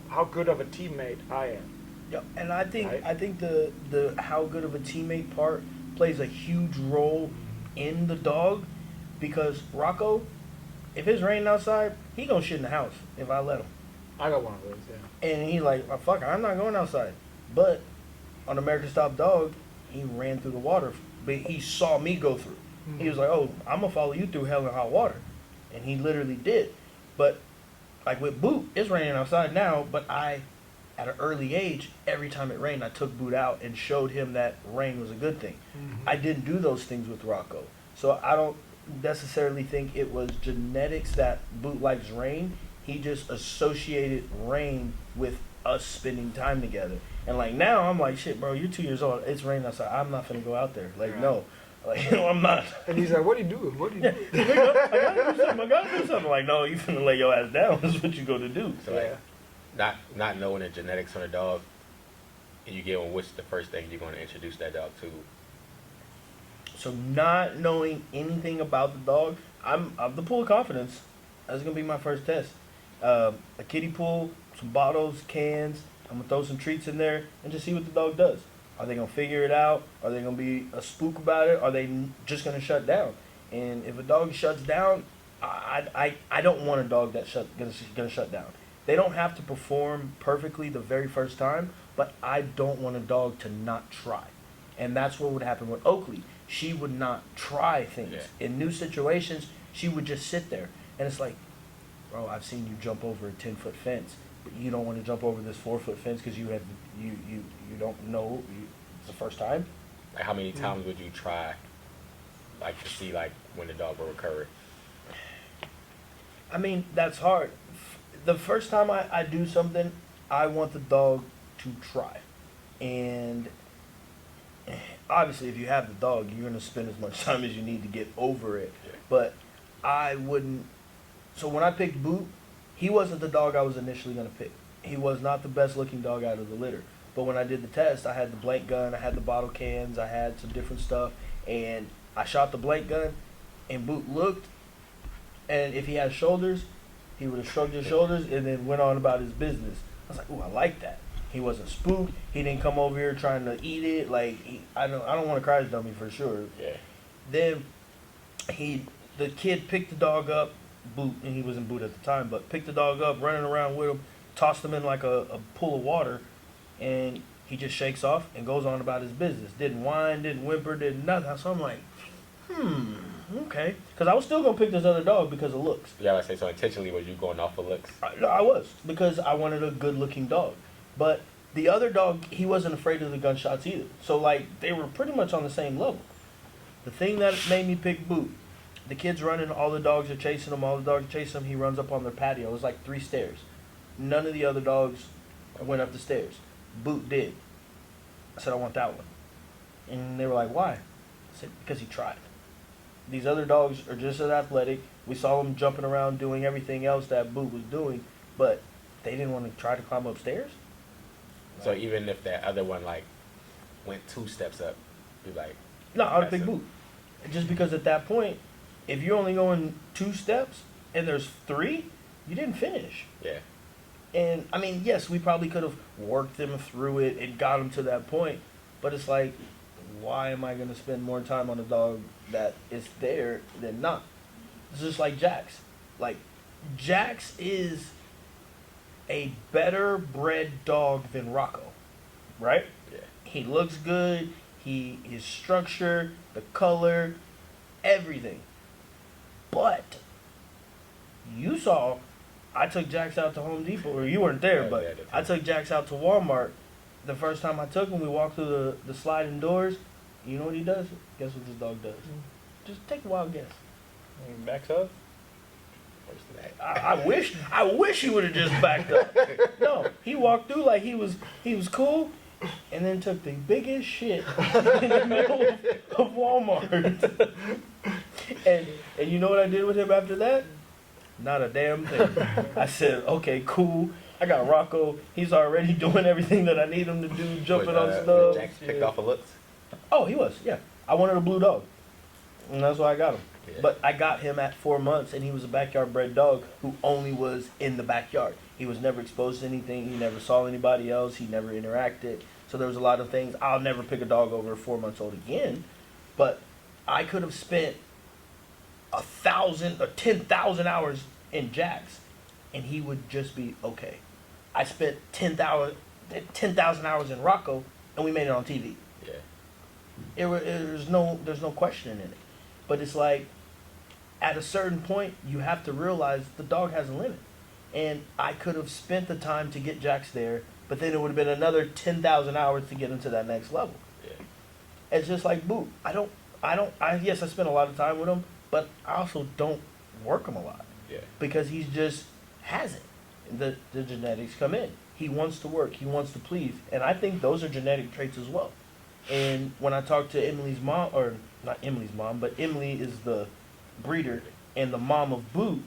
how good of a teammate I am? Yeah, and I think Right. the how good of a teammate part plays a huge role in the dog, because Rocco, if it's raining outside, he gonna shit in the house if I let him. I got one of those, yeah. And he's like, oh, fuck, I'm not going outside. But on American Stop Dog, he ran through the water, but he saw me go through. He was like, oh, I'm going to follow you through hell and hot water. And he literally did. But like with Boot, it's raining outside now, but at an early age, every time it rained, I took Boot out and showed him that rain was a good thing. I didn't do those things with Rocco. So I don't necessarily think it was genetics that Boot likes rain. He just associated rain with us spending time together. And like now, I'm like, shit, bro, you're 2 years old. It's raining outside. I'm not finna go out there. Like, Right. no. Like, I'm not. And he's like, what are you doing? What are you Yeah, doing? I gotta do something. Like, no, you finna lay your ass down. That's what you go to do. So like, not knowing the genetics on a dog, and you get on what's the first thing you're going to introduce that dog to. So not knowing anything about the dog, I'm the pool of confidence. That's gonna be my first test. A kiddie pool, some bottles, cans. I'm gonna throw some treats in there and just see what the dog does. Are they gonna figure it out? Are they gonna be a spook about it? Are they just gonna shut down? And if a dog shuts down, I don't want a dog that's gonna shut down. They don't have to perform perfectly the very first time, but I don't want a dog to not try. And that's what would happen with Oakley. She would not try things. Yeah. In new situations, she would just sit there. And it's like, bro, I've seen you jump over a 10-foot fence, but you don't want to jump over this 4-foot fence because you don't know, it's the first time. Like, how many times would you try, like, to see, like, when the dog will recover? I mean, that's hard. The first time I do something, I want the dog to try. And obviously, if you have the dog, you're going to spend as much time as you need to get over it. Yeah. But I wouldn't. So when I picked Boot, he wasn't the dog I was initially going to pick. He was not the best looking dog out of the litter. But when I did the test, I had the blank gun, I had the bottle cans, I had some different stuff. And I shot the blank gun, and Boot looked. And if he had shoulders, he would have shrugged his shoulders and then went on about his business. I was like, ooh, I like that. He wasn't spooked. He didn't come over here trying to eat it. Like, I don't want to cry his dummy for sure. Yeah. Then the kid picked the dog up, Boot, and he wasn't Boot at the time, but picked the dog up, running around with him, tossed him in like a pool of water, and he just shakes off and goes on about his business. Didn't whine, didn't whimper, did nothing. So I'm like, okay. Because I was still going to pick this other dog because of looks. Yeah, I say, so intentionally was you going off of looks? I was, because I wanted a good-looking dog. But the other dog, he wasn't afraid of the gunshots either. So, like, they were pretty much on the same level. The thing that made me pick Boot, the kid's running, all the dogs are chasing him, he runs up on their patio. It was like 3 stairs. None of the other dogs went up the stairs. Boot did. I said, I want that one. And they were like, why? I said, because he tried. These other dogs are just as athletic. We saw them jumping around doing everything else that Boot was doing, but they didn't want to try to climb upstairs. So even if that other one, like, went 2 steps up, you'd be like... No, I would pick That's Boot. Just because at that point, if you're only going 2 steps and there's 3, you didn't finish. Yeah. And, I mean, yes, we probably could have worked them through it and got them to that point, but it's like, why am I going to spend more time on a dog that is there than not? It's just like Jax. Like, Jax is a better bred dog than Rocco, right? Yeah. He looks good. His structure, the color, everything. But you saw, I took Jax out to Home Depot, or you weren't there, Yeah, but yeah, that's I took Jax out to Walmart. The first time I took him, we walked through the sliding doors. You know what he does? Guess what this dog does? Just take a wild guess. Backs up. Where's that? I wish he would have just backed up. No, he walked through like he was cool, and then took the biggest shit in the middle of Walmart. and you know what I did with him after that? Not a damn thing. I said, okay, cool. I got Rocco. He's already doing everything that I need him to do, jumping on stuff. Jax picked off of looks? Oh, he was, yeah. I wanted a blue dog, and that's why I got him. Yeah. But I got him at 4 months, and he was a backyard bred dog who only was in the backyard. He was never exposed to anything. He never saw anybody else. He never interacted. So there was a lot of things. I'll never pick a dog over 4 months old again. But I could have spent 1,000 or 10,000 hours in Jax, and he would just be okay. I spent 10,000 hours in Rocco, and we made it on TV. Yeah. There's no questioning in it. But it's like, at a certain point, you have to realize the dog has a limit. And I could have spent the time to get Jax there, but then it would have been another 10,000 hours to get him to that next level. Yeah. It's just like Boot. Yes, I spend a lot of time with him, but I also don't work him a lot. Yeah. Because he's just hasn't. The genetics come in. He wants to work. He wants to please. And I think those are genetic traits as well. And when I talked to Emily's mom, or not Emily's mom, but Emily is the breeder and the mom of Boot,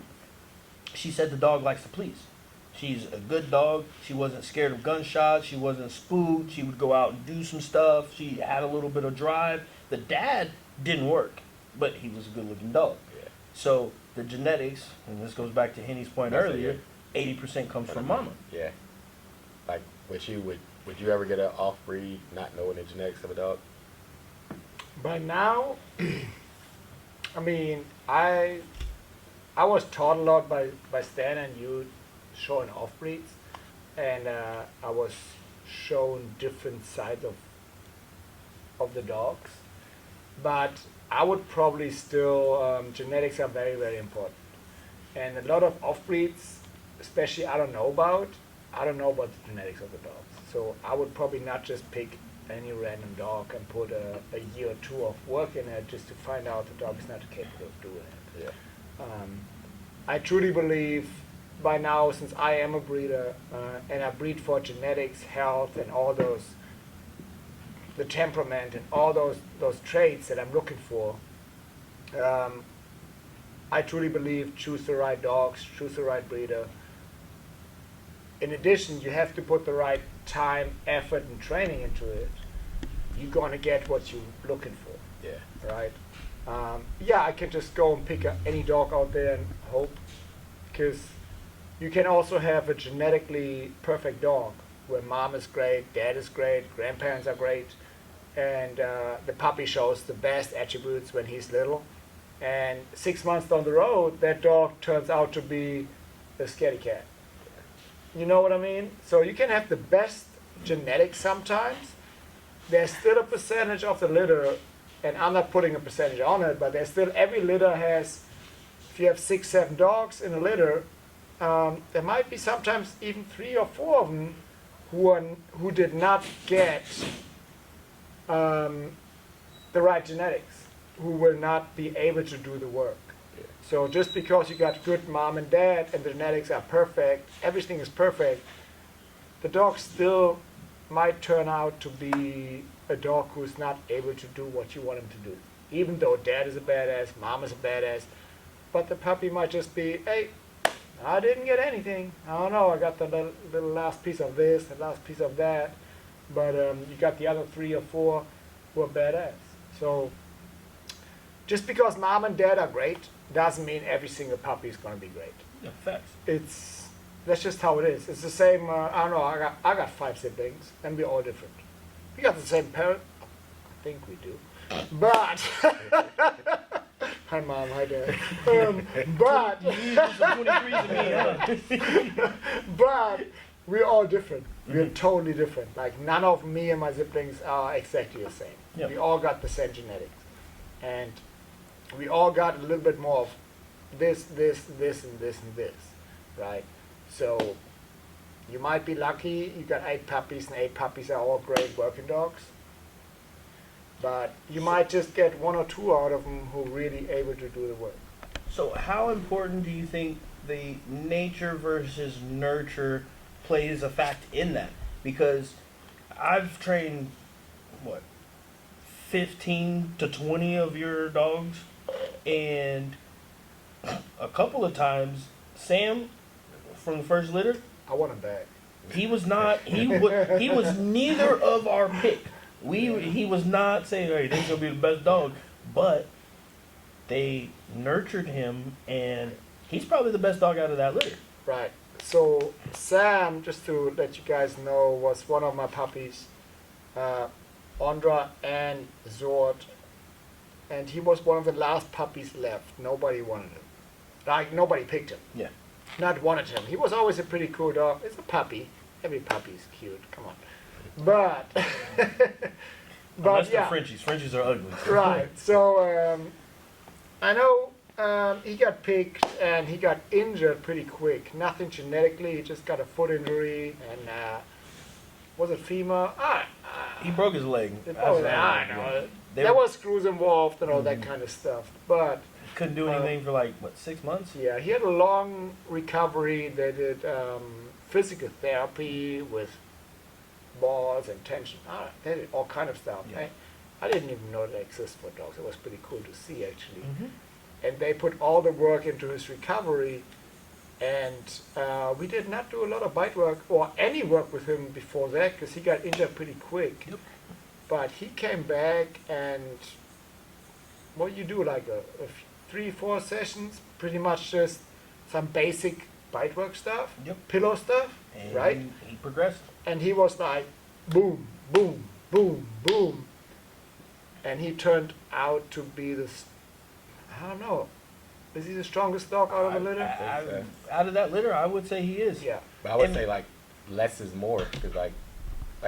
she said the dog likes to please. She's a good dog. She wasn't scared of gunshots. She wasn't spooked. She would go out and do some stuff. She had a little bit of drive. The dad didn't work, but he was a good-looking dog. Yeah. So the genetics, and this goes back to Henny's point That's earlier, 80% comes from mama. Yeah. Like with you, would you ever get an off breed not knowing the genetics of a dog? By now, I mean, I was taught a lot by Stan and you showing off breeds, and I was shown different sides of the dogs. But I would probably still, genetics are very, very important. And a lot of off breeds, especially I don't know about the genetics of the dogs. So I would probably not just pick any random dog and put a year or two of work in it just to find out the dog is not capable of doing it. Yeah. I truly believe by now, since I am a breeder and I breed for genetics, health, and all those, the temperament and all those traits that I'm looking for, I truly believe choose the right dogs, choose the right breeder. In addition, you have to put the right time, effort, and training into it. You're going to get what you're looking for. Yeah. Right? Yeah, I can just go and pick any dog out there and hope, because you can also have a genetically perfect dog where mom is great, dad is great, grandparents are great, and the puppy shows the best attributes when he's little. And 6 months down the road, that dog turns out to be a scaredy cat. You know what I mean? So you can have the best genetics sometimes. There's still a percentage of the litter, and I'm not putting a percentage on it, but there's still, every litter has, if you have 6, 7 dogs in a litter, there might be sometimes even 3 or 4 of them who did not get the right genetics, who will not be able to do the work. So just because you got good mom and dad and the genetics are perfect, everything is perfect, the dog still might turn out to be a dog who's not able to do what you want him to do. Even though dad is a badass, mom is a badass, but the puppy might just be, hey, I didn't get anything. I don't know, I got the little last piece of this, the last piece of that, but you got the other 3 or 4 who are badass. So just because mom and dad are great doesn't mean every single puppy is going to be great. Yeah, facts. That's just how it is. It's the same. I don't know. I got 5 siblings, and we're all different. We got the same parent. I think we do. But hi mom, hi dad. But You used some 23s to me, huh? but we're all different. We're totally different. Like none of me and my siblings are exactly the same. Yep. We all got the same genetics, and we all got a little bit more of this, and this, and this, right? So you might be lucky, you got 8 puppies, and 8 puppies are all great working dogs. But you might just get 1 or 2 out of them who are really able to do the work. So how important do you think the nature versus nurture plays a fact in that? Because I've trained, 15 to 20 of your dogs, and a couple of times, Sam, from the first litter, I want him back. he was not, he was neither of our pick. He was not saying, hey, this is going to be the best dog, but they nurtured him, and he's probably the best dog out of that litter. Right. So Sam, just to let you guys know, was one of my puppies, Ondra and Zord, and he was one of the last puppies left. Nobody wanted him. Like, nobody picked him. Yeah. Not wanted him. He was always a pretty cool dog. It's a puppy. Every puppy is cute. Come on. But, Unless yeah. they're Frenchies. Frenchies are ugly. Right. So I know he got picked and he got injured pretty quick. Nothing genetically. He just got a foot injury and was it femur? He broke his leg. I know. There was screws involved and all that kind of stuff. But couldn't do anything for 6 months? yeah, he had a long recovery. They did physical therapy with balls and tension. They did all kind of stuff. Yeah. I didn't even know that existed for dogs. It was pretty cool to see, actually. Mhm. And they put all the work into his recovery. And we did not do a lot of bite work or any work with him before that because he got injured pretty quick. Yep. But he came back and what you do, like 3-4 sessions, pretty much just some basic bite work stuff, Yep. pillow stuff, And right? he progressed. And he was like, boom, boom, boom, boom. And he turned out to be I don't know, is he the strongest dog out of the litter? Out of that litter, I would say he is. Yeah. But I would And- say like less is more because like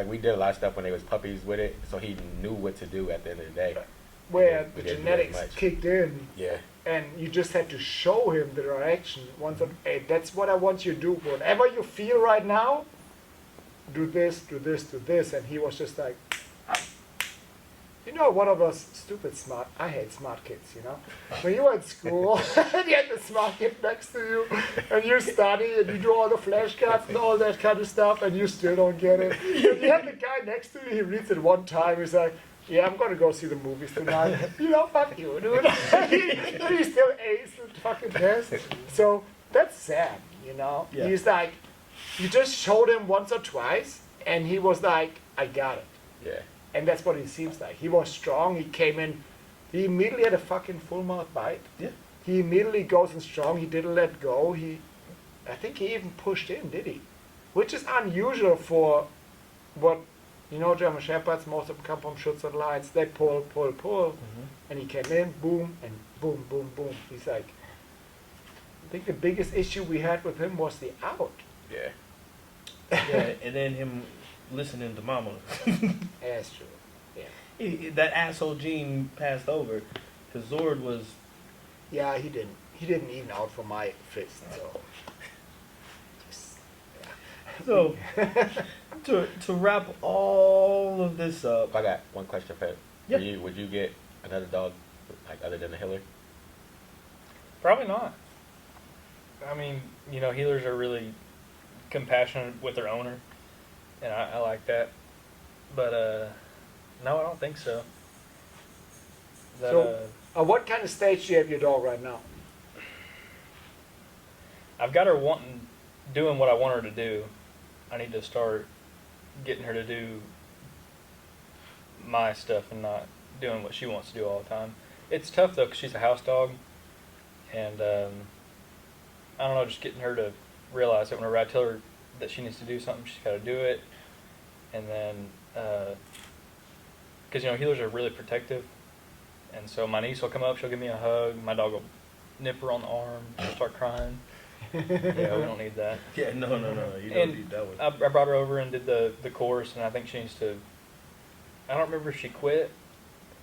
we did a lot of stuff when they was puppies with it, so he knew what to do at the end of the day. Where We the didn't do as genetics much. kicked in Yeah. and you just had to show him the direction. Hey, that's what I want you to do. Whatever you feel right now, do this, do this, do this. And he was just like, one of those stupid I hate smart kids, When you were at school and you had the smart kid next to you and you study and you do all the flashcards and all that kind of stuff and you still don't get it. And you have the guy next to you, he reads it one time, he's like, yeah, I'm going to go see the movies tonight. Fuck you, dude. He still aced the fucking test. So that's sad, Yeah. He's like, you just showed him once or twice and he was like, I got it. Yeah. And that's what he seems like. He was strong. He came in. He immediately had a fucking full mouth bite. Yeah. He immediately goes in strong. He didn't let go. I think he even pushed in, did he? Which is unusual for what, German Shepherds, most of them come from Schutzer lines. They pull, pull, pull. And he came in, boom, and boom, boom, boom. He's like, I think the biggest issue we had with him was the out. Yeah. Yeah, and then him listening to mama. That's true. Yeah. That asshole gene passed over. Because Zord was... Yeah, he didn't. He didn't even out for my fist, so... So, to wrap all of this up... I got one question for Yeah. you. Would you get another dog, like other than a Hiller? Probably not. I mean, healers are really compassionate with their owner, and I like that. But no, I don't think so. So- what kind of stage do you have your dog right now? I've got her doing what I want her to do. I need to start getting her to do my stuff and not doing what she wants to do all the time. It's tough though, 'cause she's a house dog, and I don't know, just getting her to realize that whenever I tell her that she needs to do something, she's got to do it. And then, because healers are really protective, and so my niece will come up, she'll give me a hug, my dog will nip her on the arm, she'll start crying. Yeah, we don't need that. Yeah, no, you don't And need that one. I brought her over and did the course, and I think she needs to. I don't remember if she quit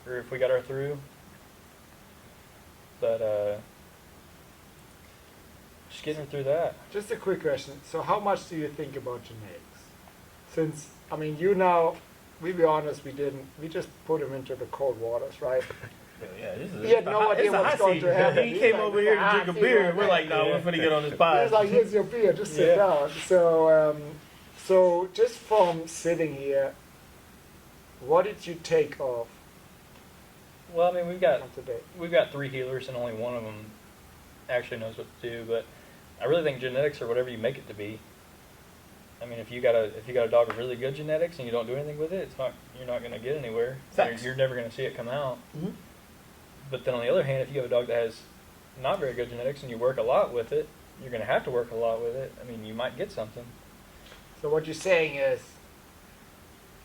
or if we got her through, but just getting her through that. Just a quick question. So how much do you think about genetics? Since, we be honest, we just put him into the cold waters, right? Yeah, this is He had no idea what's going to happen. He He's came like, over here to "Ah, drink a see beer. what We're like, no, we're finna get on this He pod. was like, here's your beer, just sit Yeah. down. So just from sitting here, what did you take off Well, I mean, we've got today? 3 healers, and only one of them actually knows what to do. But I really think genetics are whatever you make it to be. I mean, if you got a dog with really good genetics and you don't do anything with it, you're not going to get anywhere. Facts. You're never going to see it come out. Mhm. But then on the other hand, if you have a dog that has not very good genetics and you work a lot with it, you're going to have to work a lot with it. I mean, you might get something. So what you're saying is,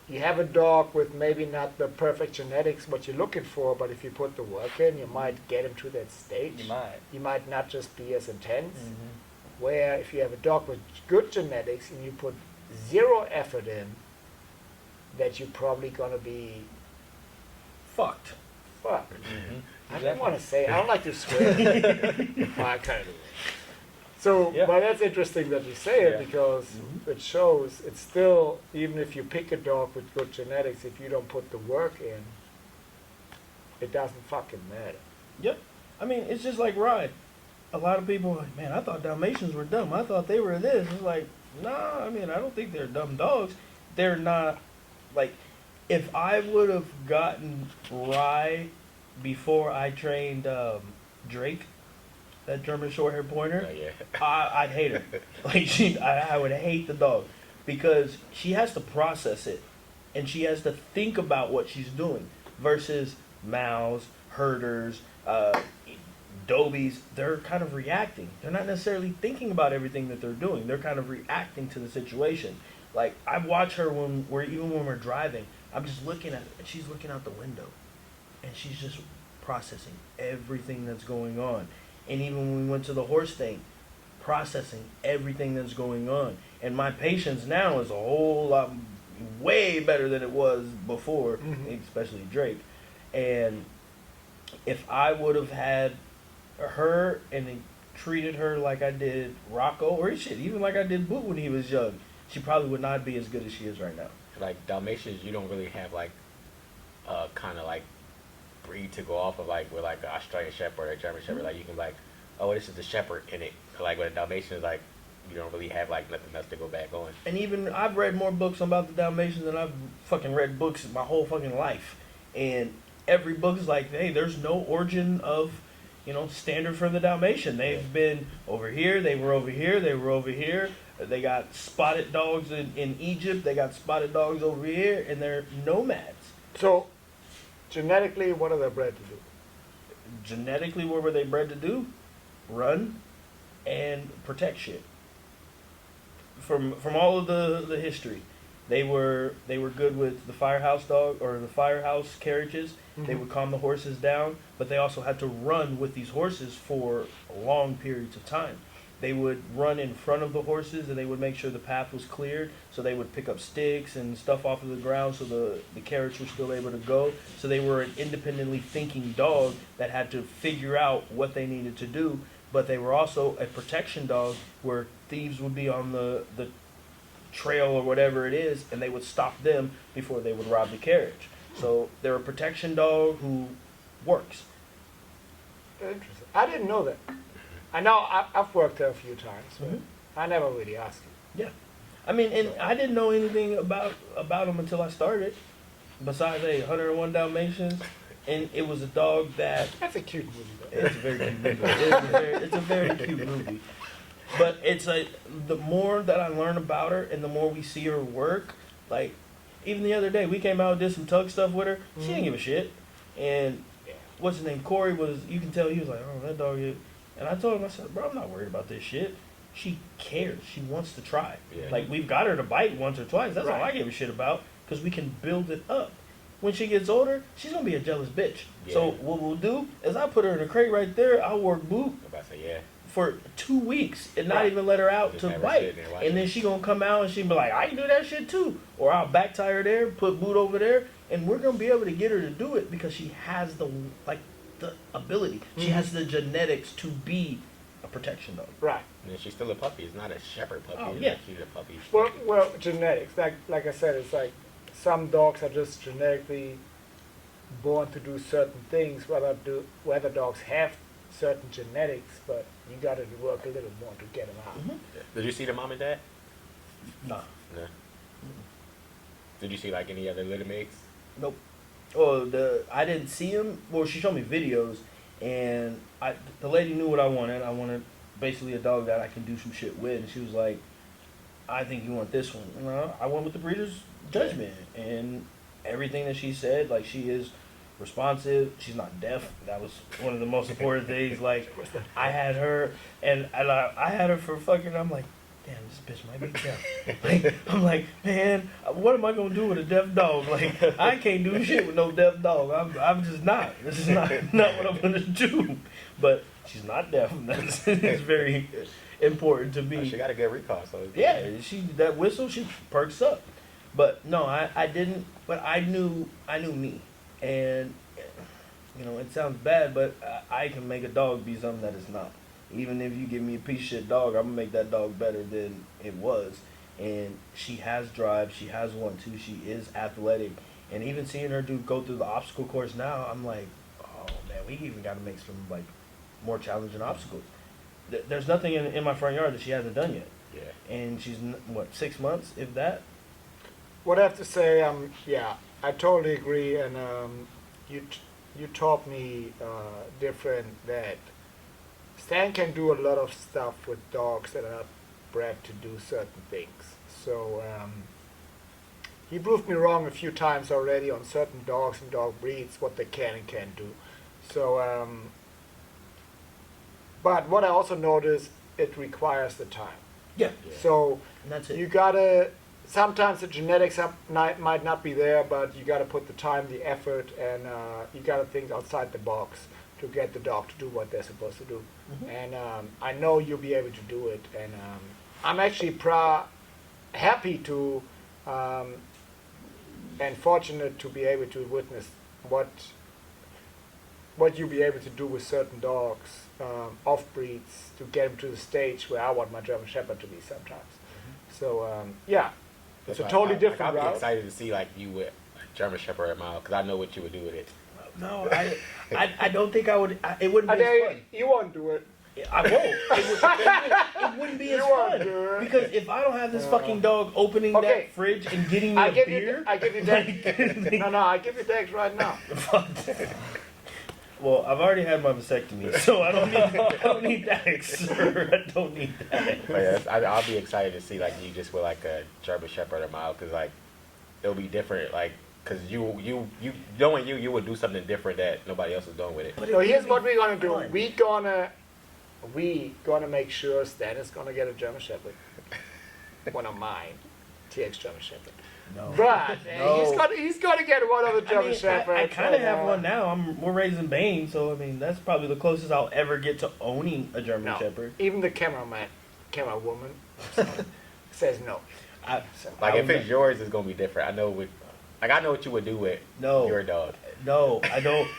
you have a dog with maybe not the perfect genetics, what you're looking for, but if you put the work in, you might get him to that stage. You might. You might not just be as intense. Mm-hmm. Where if you have a dog with good genetics and you put zero effort in, that you're probably gonna be Fucked. fucked. Mm-hmm. I didn't want to say. I don't like to swear. Well, I kind of do. So, Yeah. but that's interesting that you say it Yeah. because it shows it's still, even if you pick a dog with good genetics, if you don't put the work in, it doesn't fucking matter. Yep. I mean, it's just like Rye. A lot of people are like, man, I thought Dalmatians were dumb. I thought they were this. It's like, nah, I mean, I don't think they're dumb dogs. they're not like. If I would have gotten Rye before I trained Drake, that German Shorthair Pointer, Oh, yeah. I'd hate her. Like I would hate the dog because she has to process it, and she has to think about what she's doing. Versus Mows, herders, dobies, they're kind of reacting. They're not necessarily thinking about everything that they're doing. They're kind of reacting to the situation. Like I watch her when we're driving. I'm just looking at her, and she's looking out the window, and she's just processing everything that's going on. And even when we went to the horse thing, processing everything that's going on. And my patience now is a whole lot, way better than it was before, especially Drake. And if I would have had her and then treated her like I did Rocco, or shit, even like I did Boot when he was young, she probably would not be as good as she is right now. Like Dalmatians, you don't really have like kind of like breed to go off of, like with like an Australian Shepherd or a German Shepherd. Like you can like, oh, this is the Shepherd in it. Like with a Dalmatian, is like you don't really have like nothing else to go back on. And even I've read more books about the Dalmatians than I've fucking read books my whole fucking life. And every book is like, hey, there's no origin of, standard for the Dalmatian. They've been over here, they were over here, they were over here. They got spotted dogs in Egypt, they got spotted dogs over here, and they're nomads. So, genetically, what are they bred to do? Genetically, what were they bred to do? Run and protect shit. From all of the history, they were good with the firehouse dog or the firehouse carriages. They would calm the horses down, but they also had to run with these horses for long periods of time. They would run in front of the horses, and they would make sure the path was cleared. So they would pick up sticks and stuff off of the ground so the carriage was still able to go. So they were an independently thinking dog that had to figure out what they needed to do. But they were also a protection dog where thieves would be on the trail or whatever it is, and they would stop them before they would rob the carriage. So they're a protection dog who works. Interesting. I didn't know that. I know I've worked there a few times, but I never really asked you. Yeah. I mean, and I didn't know anything about them until I started. Besides, 101 Dalmatians, and it was a dog that... That's a cute movie, though. It's a very cute movie. It's a very cute movie. But it's like, the more that I learn about her and the more we see her work, like, even the other day, we came out and did some tug stuff with her. She didn't give a shit. And what's his name? Corey was, you can tell he was like, oh, that dog is... And I told him, I said, bro, I'm not worried about this shit. She cares. She wants to try. Yeah. Like, we've got her to bite once or twice. That's all I give a shit about, because we can build it up. When she gets older, she's going to be a jealous bitch. Yeah. So what we'll do is I put her in a crate right there. I'll work Boot I'm about to say, yeah. for 2 weeks and not even let her out Just to have her bite. sit there and watch And then it. she going to come out and she be like, I can do that shit too. Or I'll back tie her there, put Boot over there, and we're going to be able to get her to do it because she has the ability. She has the genetics to be a protection dog. Right. And she's still a puppy. It's not a shepherd puppy. Oh, It's yeah. like she's a puppy. Well, genetics. Like I said, it's like some dogs are just genetically born to do certain things. Whether dogs have certain genetics, but you got to work a little more to get them out. Yeah. Did you see the mom and dad? Nah. No. Did you see like any other litter mates? Nope. Oh, I didn't see him. Well, she showed me videos, and the lady knew what I wanted. I wanted basically a dog that I can do some shit with, and she was like, I think you want this one. And I went with the breeder's judgment, and everything that she said, like, she is responsive. She's not deaf. That was one of the most important things. Like, I had her, and I had her for fucking, I'm like, damn, this bitch might be deaf. Like, I'm like, man, what am I gonna do with a deaf dog? Like, I can't do shit with no deaf dog. I'm just not. This is not what I'm gonna do. But she's not deaf. That's it's very important to me. Oh, she got a good recall, so Yeah, that whistle, she perks up. But no, I didn't. But I knew me, and it sounds bad, but I can make a dog be something that it's not. Even if you give me a piece of shit dog, I'm gonna make that dog better than it was. And she has drive, she has one too. She is athletic, and even seeing her go through the obstacle course now, I'm like, oh man, we even got to make some like more challenging obstacles. There's nothing in my front yard that she hasn't done yet. Yeah. And she's 6 months, if that. what I have to say, yeah, I totally agree, and you taught me different that Stan can do a lot of stuff with dogs that are not bred to do certain things. So he proved me wrong a few times already on certain dogs and dog breeds what they can and can't do. So, but what I also noticed, it requires the time. Yeah. So And that's it. you gotta. Sometimes the genetics might not be there, but you gotta put the time, the effort, and you gotta think outside the box to get the dog to do what they're supposed to do. And I know you'll be able to do it. And I'm actually happy to and fortunate to be able to witness what you'll be able to do with certain dogs, off breeds, to get them to the stage where I want my German Shepherd to be sometimes. So yeah, it's a totally different I'd be route. excited to see like you with a German Shepherd at mile because I know what you would do with it. No, I don't think I would. It wouldn't be as fun. You won't do it. I won't. It wouldn't be as You won't fun do it. because if I don't have this fucking dog opening Okay. that fridge and getting me I a give beer, you. I give you that. No, I give you that right now. Well, I've already had my vasectomy, so I don't need that, sir. I don't need that. But yeah, I'll be excited to see like you just with like a German Shepherd at mile because like it'll be different like because you knowing you would do something different that nobody else is doing with it. But So here's what we're gonna do. fun. We gonna make sure Stan is gonna get a German Shepherd. One of mine, TX German Shepherd. No. But No. he's gonna get one of the German Shepherds. I kind of and, have one now. We're raising Bane, so I mean that's probably the closest I'll ever get to owning a German No, Shepherd. even the camera woman says no. I, So, Like I if would it's yours, it's gonna be different. I know what you would do with No. your dog. No, I don't.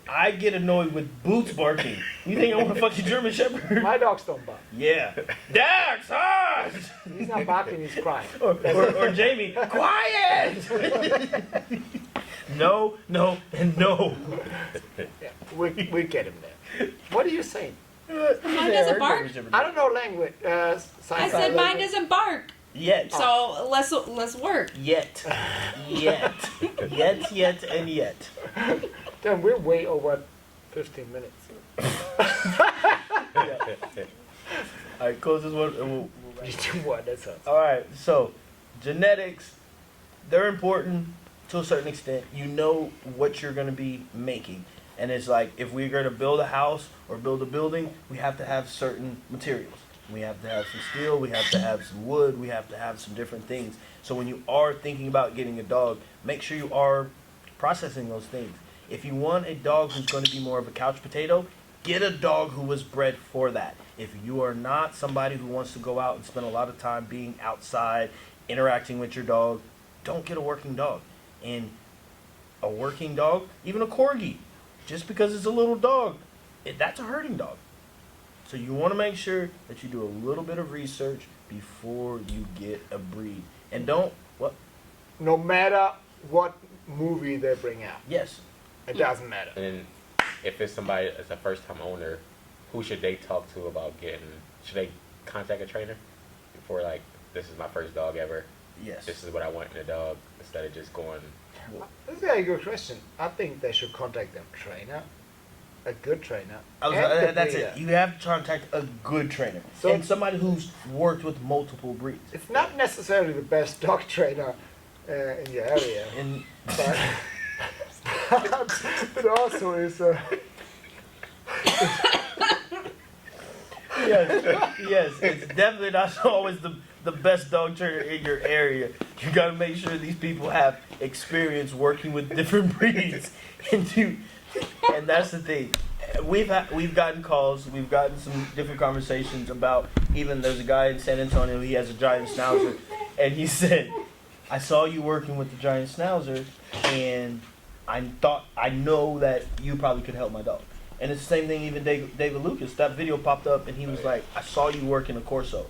I get annoyed with boots barking. You think I want a fucking German Shepherd? my dogs don't bark. Yeah. Dax, ah! He's not barking. He's crying. Or Jamie, quiet! No, and no. Yeah, we get him there. What are you saying? Mine doesn't bark. I don't know language. I said mine doesn't bark. Yet. So let's work. Yet. And yet. Then we're way over 15 minutes. All right, close this one. And we'll You do what? That's us. all right, so genetics, they're important to a certain extent. You know what you're going to be making. And it's like if we're going to build a house or build a building, we have to have certain materials. We have to have some steel, we have to have some wood, we have to have some different things. So when you are thinking about getting a dog, make sure you are processing those things. If you want a dog who's going to be more of a couch potato, get a dog who was bred for that. If you are not somebody who wants to go out and spend a lot of time being outside, interacting with your dog, don't get a working dog. And a working dog, even a corgi, just because it's a little dog, that's a herding dog. So you want to make sure that you do a little bit of research before you get a breed. And don't, what? No matter what movie they bring out, Yes. it doesn't matter. And then if it's somebody that's a first time owner, who should they talk to about getting? Should they contact a trainer before like this is my first dog ever? Yes. This is what I want in a dog instead of just going. That's a very good question. I think they should contact a trainer, a good trainer. I was, and the that's breeder. it. You have to contact a good trainer. So- and somebody who's worked with multiple breeds. It's not necessarily the best dog trainer in your area, And but it also is. yes, it's definitely not always the best dog trainer in your area. You got to make sure these people have experience working with different breeds, and that's the thing. We've gotten calls, we've gotten some different conversations about even there's a guy in San Antonio. He has a giant schnauzer, and he said, "I saw you working with the giant schnauzer, and I know that you probably could help my dog." And it's the same thing, even David Lucas. That video popped up, and he was like, "I saw you working a Corso.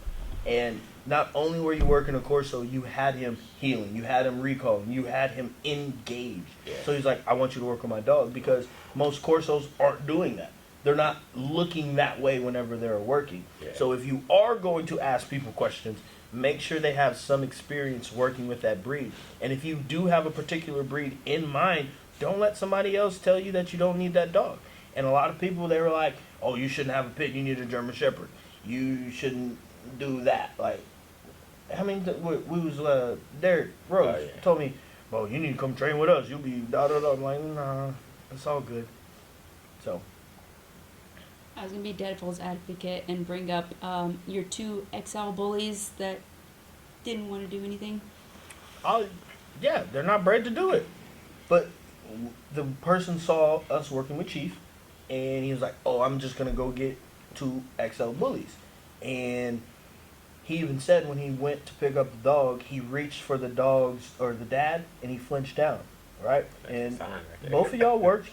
And not only were you working a Corso, you had him healing, you had him recalling, you had him engaged." Yeah. So he's like, "I want you to work with my dog," because most Corsos aren't doing that. They're not looking that way whenever they're working. Yeah. So if you are going to ask people questions, make sure they have some experience working with that breed. And if you do have a particular breed in mind, don't let somebody else tell you that you don't need that dog. And a lot of people, they were like, oh, you shouldn't have a pit, you need a German Shepherd. You shouldn't do that. Like, I mean, we was, Derek Rose told me, well, you need to come train with us. You'll be da-da-da. I'm like, nah, it's all good. So. I was gonna be devil's advocate and bring up your 2 XL bullies that didn't want to do anything. Yeah, they're not bred to do it. But the person saw us working with Chief, and he was like, oh, I'm just going to go get 2 XL bullies. And he even said when he went to pick up the dog, he reached for the dogs, or the dad, and he flinched down, right? And both of y'all worked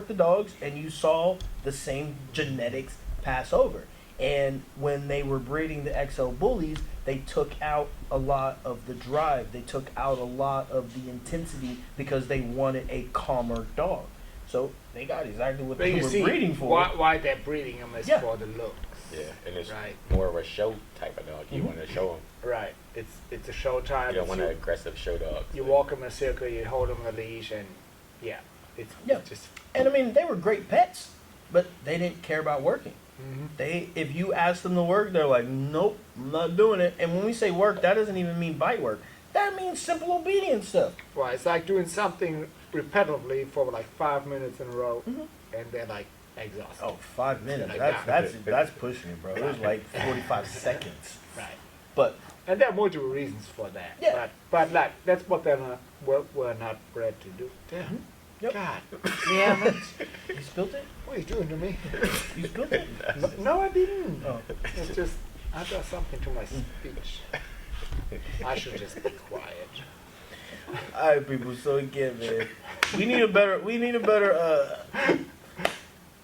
the dogs, and you saw the same genetics pass over. And when they were breeding the XL bullies, they took out a lot of the drive. They took out a lot of the intensity because they wanted a calmer dog. So they got exactly what they were breeding for. Why they're breeding them is for the looks. Yeah, and it's more of a show type of dog. You want to show them. Right. It's a show time. You don't want an aggressive show dog. You walk them in a circle, you hold them on a leash, and it's just. And I mean, they were great pets, but they didn't care about working. If you ask them to work, they're like, nope, I'm not doing it. And when we say work, that doesn't even mean bite work. That means simple obedience stuff. Well, it's like doing something repetitively for like 5 minutes in a row, and they're like exhausted. Oh, 5 minutes. Like That's pushing it, bro. It was like 45 seconds. Right. And there are multiple reasons for that. Yeah. But like that's what we're not bred to do. Damn. Yep. God. Damn it. You spilled it? What are you doing to me? You spilled it? No, I didn't. Oh. It's just I do something to my speech. I should just be quiet. All right, people. So again, man, we need a better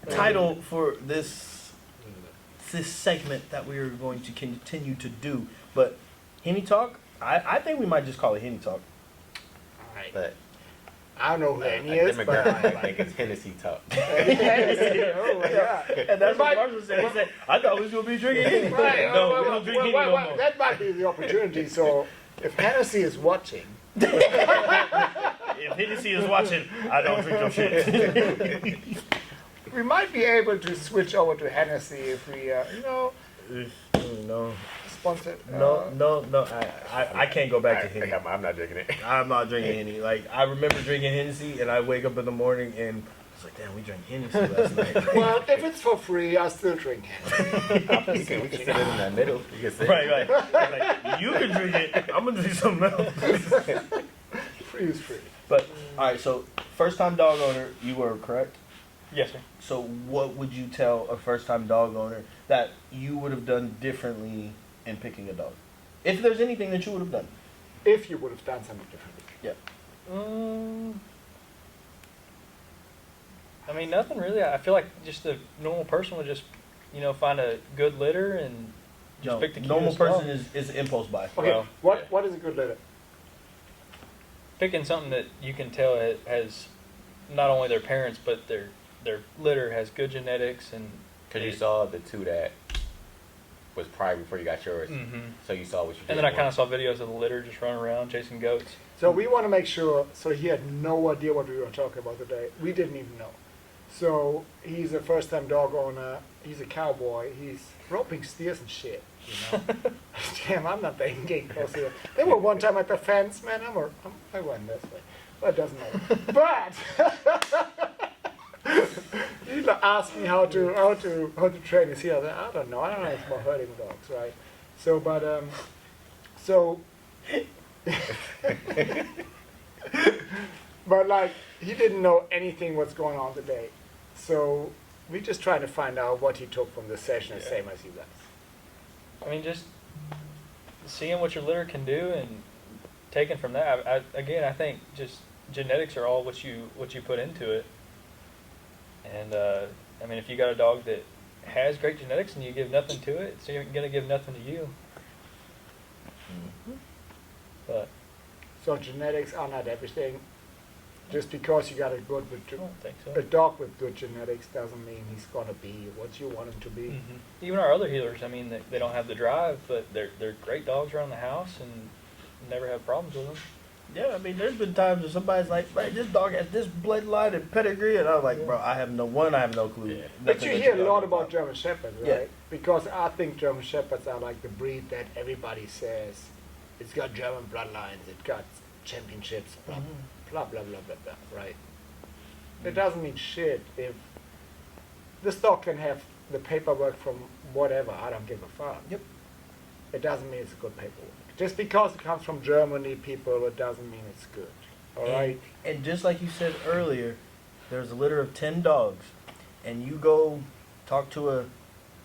title for this segment that we are going to continue to do. But Henny Talk, I think we might just call it Henny Talk. All right. But I don't know who Henny is, but I think it's Hennessy Talk. Oh, yeah. And that's what Marshall said. He said, I thought we was going to be drinking Henny. Right. No, we don't drink Henny no more. That might be the opportunity. So if Hennessy is watching, If Hennessy is watching, I don't drink your shit. we might be able to switch over to Hennessy if we, No. sponsor. No. I can't go back to Henny. I'm not drinking it. I'm not drinking Henny. Like, I remember drinking Hennessy, and I wake up in the morning, and it's like, damn, we drank Hennessy last night. Well, if it's for free, I'll still drink Hennessy. We can sit it in the middle. You can sit. Right. Like, you can drink it. I'm going to drink something else. Free is free. But, all right, so first-time dog owner, you were correct? Yes, sir. So what would you tell a first-time dog owner that you would have done differently in picking a dog? If there's anything that you would have done. If you would have done something differently. Yeah. I mean, nothing really. I feel like just a normal person would just, find a good litter and just pick the normal cutest person dog. is impulse buy. Okay, Well, what is a good litter? Picking something that you can tell it has not only their parents, but their litter has good genetics and. Because you saw the 2 that was prior before you got yours, so you saw what you did. And then I kind of saw videos of the litter just running around chasing goats. So we want to make sure, so he had no idea what we were talking about today. We didn't even know. So he's a first-time dog owner. He's a cowboy. He's roping steers and shit, Damn, I'm not that getting close here. They were one time at the fence, man. I went this way. But it doesn't matter. But you asked me how to train his heel. I don't know. I don't know if about hurting dogs, right? So, but but like he didn't know anything what's going on today. So we just trying to find out what he took from the session, the same as you guys. I mean, just seeing what your litter can do and taking from that. I think just genetics are all what you put into it. And I mean, if you got a dog that has great genetics and you give nothing to it, so you're gonna give nothing to you. But so genetics are not everything. Just because you got a I don't think so. a dog with good genetics doesn't mean he's gonna be what you want him to be. Even our other healers, I mean, they don't have the drive, but they're great dogs around the house and never have problems with them. Yeah, I mean, there's been times where somebody's like, "Man, this dog has this bloodline and pedigree," and I'm like, "Bro, I have no clue." Yeah. But Nothing you that hear a you're lot talking about German Shepherds, right? Yeah. Because I think German Shepherds are like the breed that everybody says it's got German bloodlines, it got championships, blah blah blah blah blah blah, right? It doesn't mean shit if this dog can have the paperwork from whatever. I don't give a fuck. Yep. It doesn't mean it's good paperwork. Just because it comes from Germany, people, it doesn't mean it's good. All right. And just like you said earlier, there's a litter of 10 dogs, and you go talk to a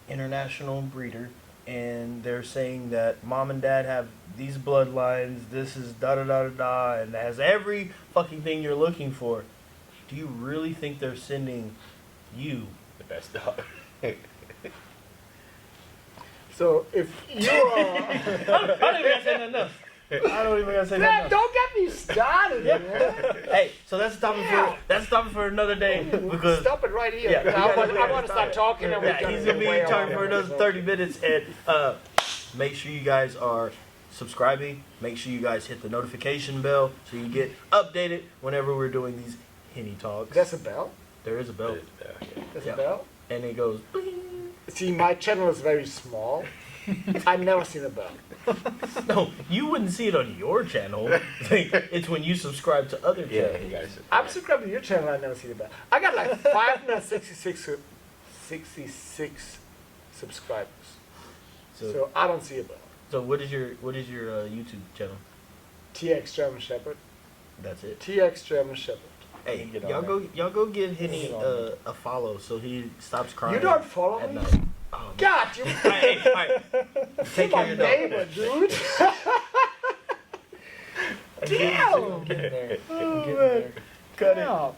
international breeder, and they're saying that mom and dad have these bloodlines, this is da da da da da, and has every fucking thing you're looking for. Do you really think they're sending you? The best dog. So if you are, I don't even gotta say nothing else. I don't even gotta say nothing man, else. don't get me started, man. Hey, so that's a topic for another day because Stop it right here. Yeah, we I gotta want to start talking. And yeah, he's gonna be talking for another 30 minutes. minutes, and make sure you guys are subscribing. Make sure you guys hit the notification bell so you get updated whenever we're doing these Henny talks. There's a bell. There is a bell, There's Yeah. a bell. and it goes. bling. See, my channel is very small. I've never seen a bell. No, you wouldn't see it on your channel. It's when you subscribe to other Yeah, channels. you guys. I'm subscribed to your channel. I've never seen a bell. I got like 566 subscribers. So I don't see a bell. So what is your YouTube channel? TX German Shepherd. That's it. TX German Shepherd. Hey, Get on y'all go give Henny Get on a follow so he stops crying. You don't follow at me? night. Oh, man. God, you. Hey, all right. Take You're care my of your dog. neighbor, dude. Damn. Get in there. Oh, Get in man. there. Cut it. Yeah.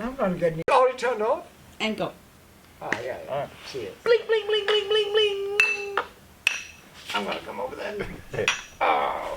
I'm not getting. Already turned off? And go. Ah, yeah. All right. Cheers. Bling bling bling bling bling bling. I'm gonna come over there. Oh.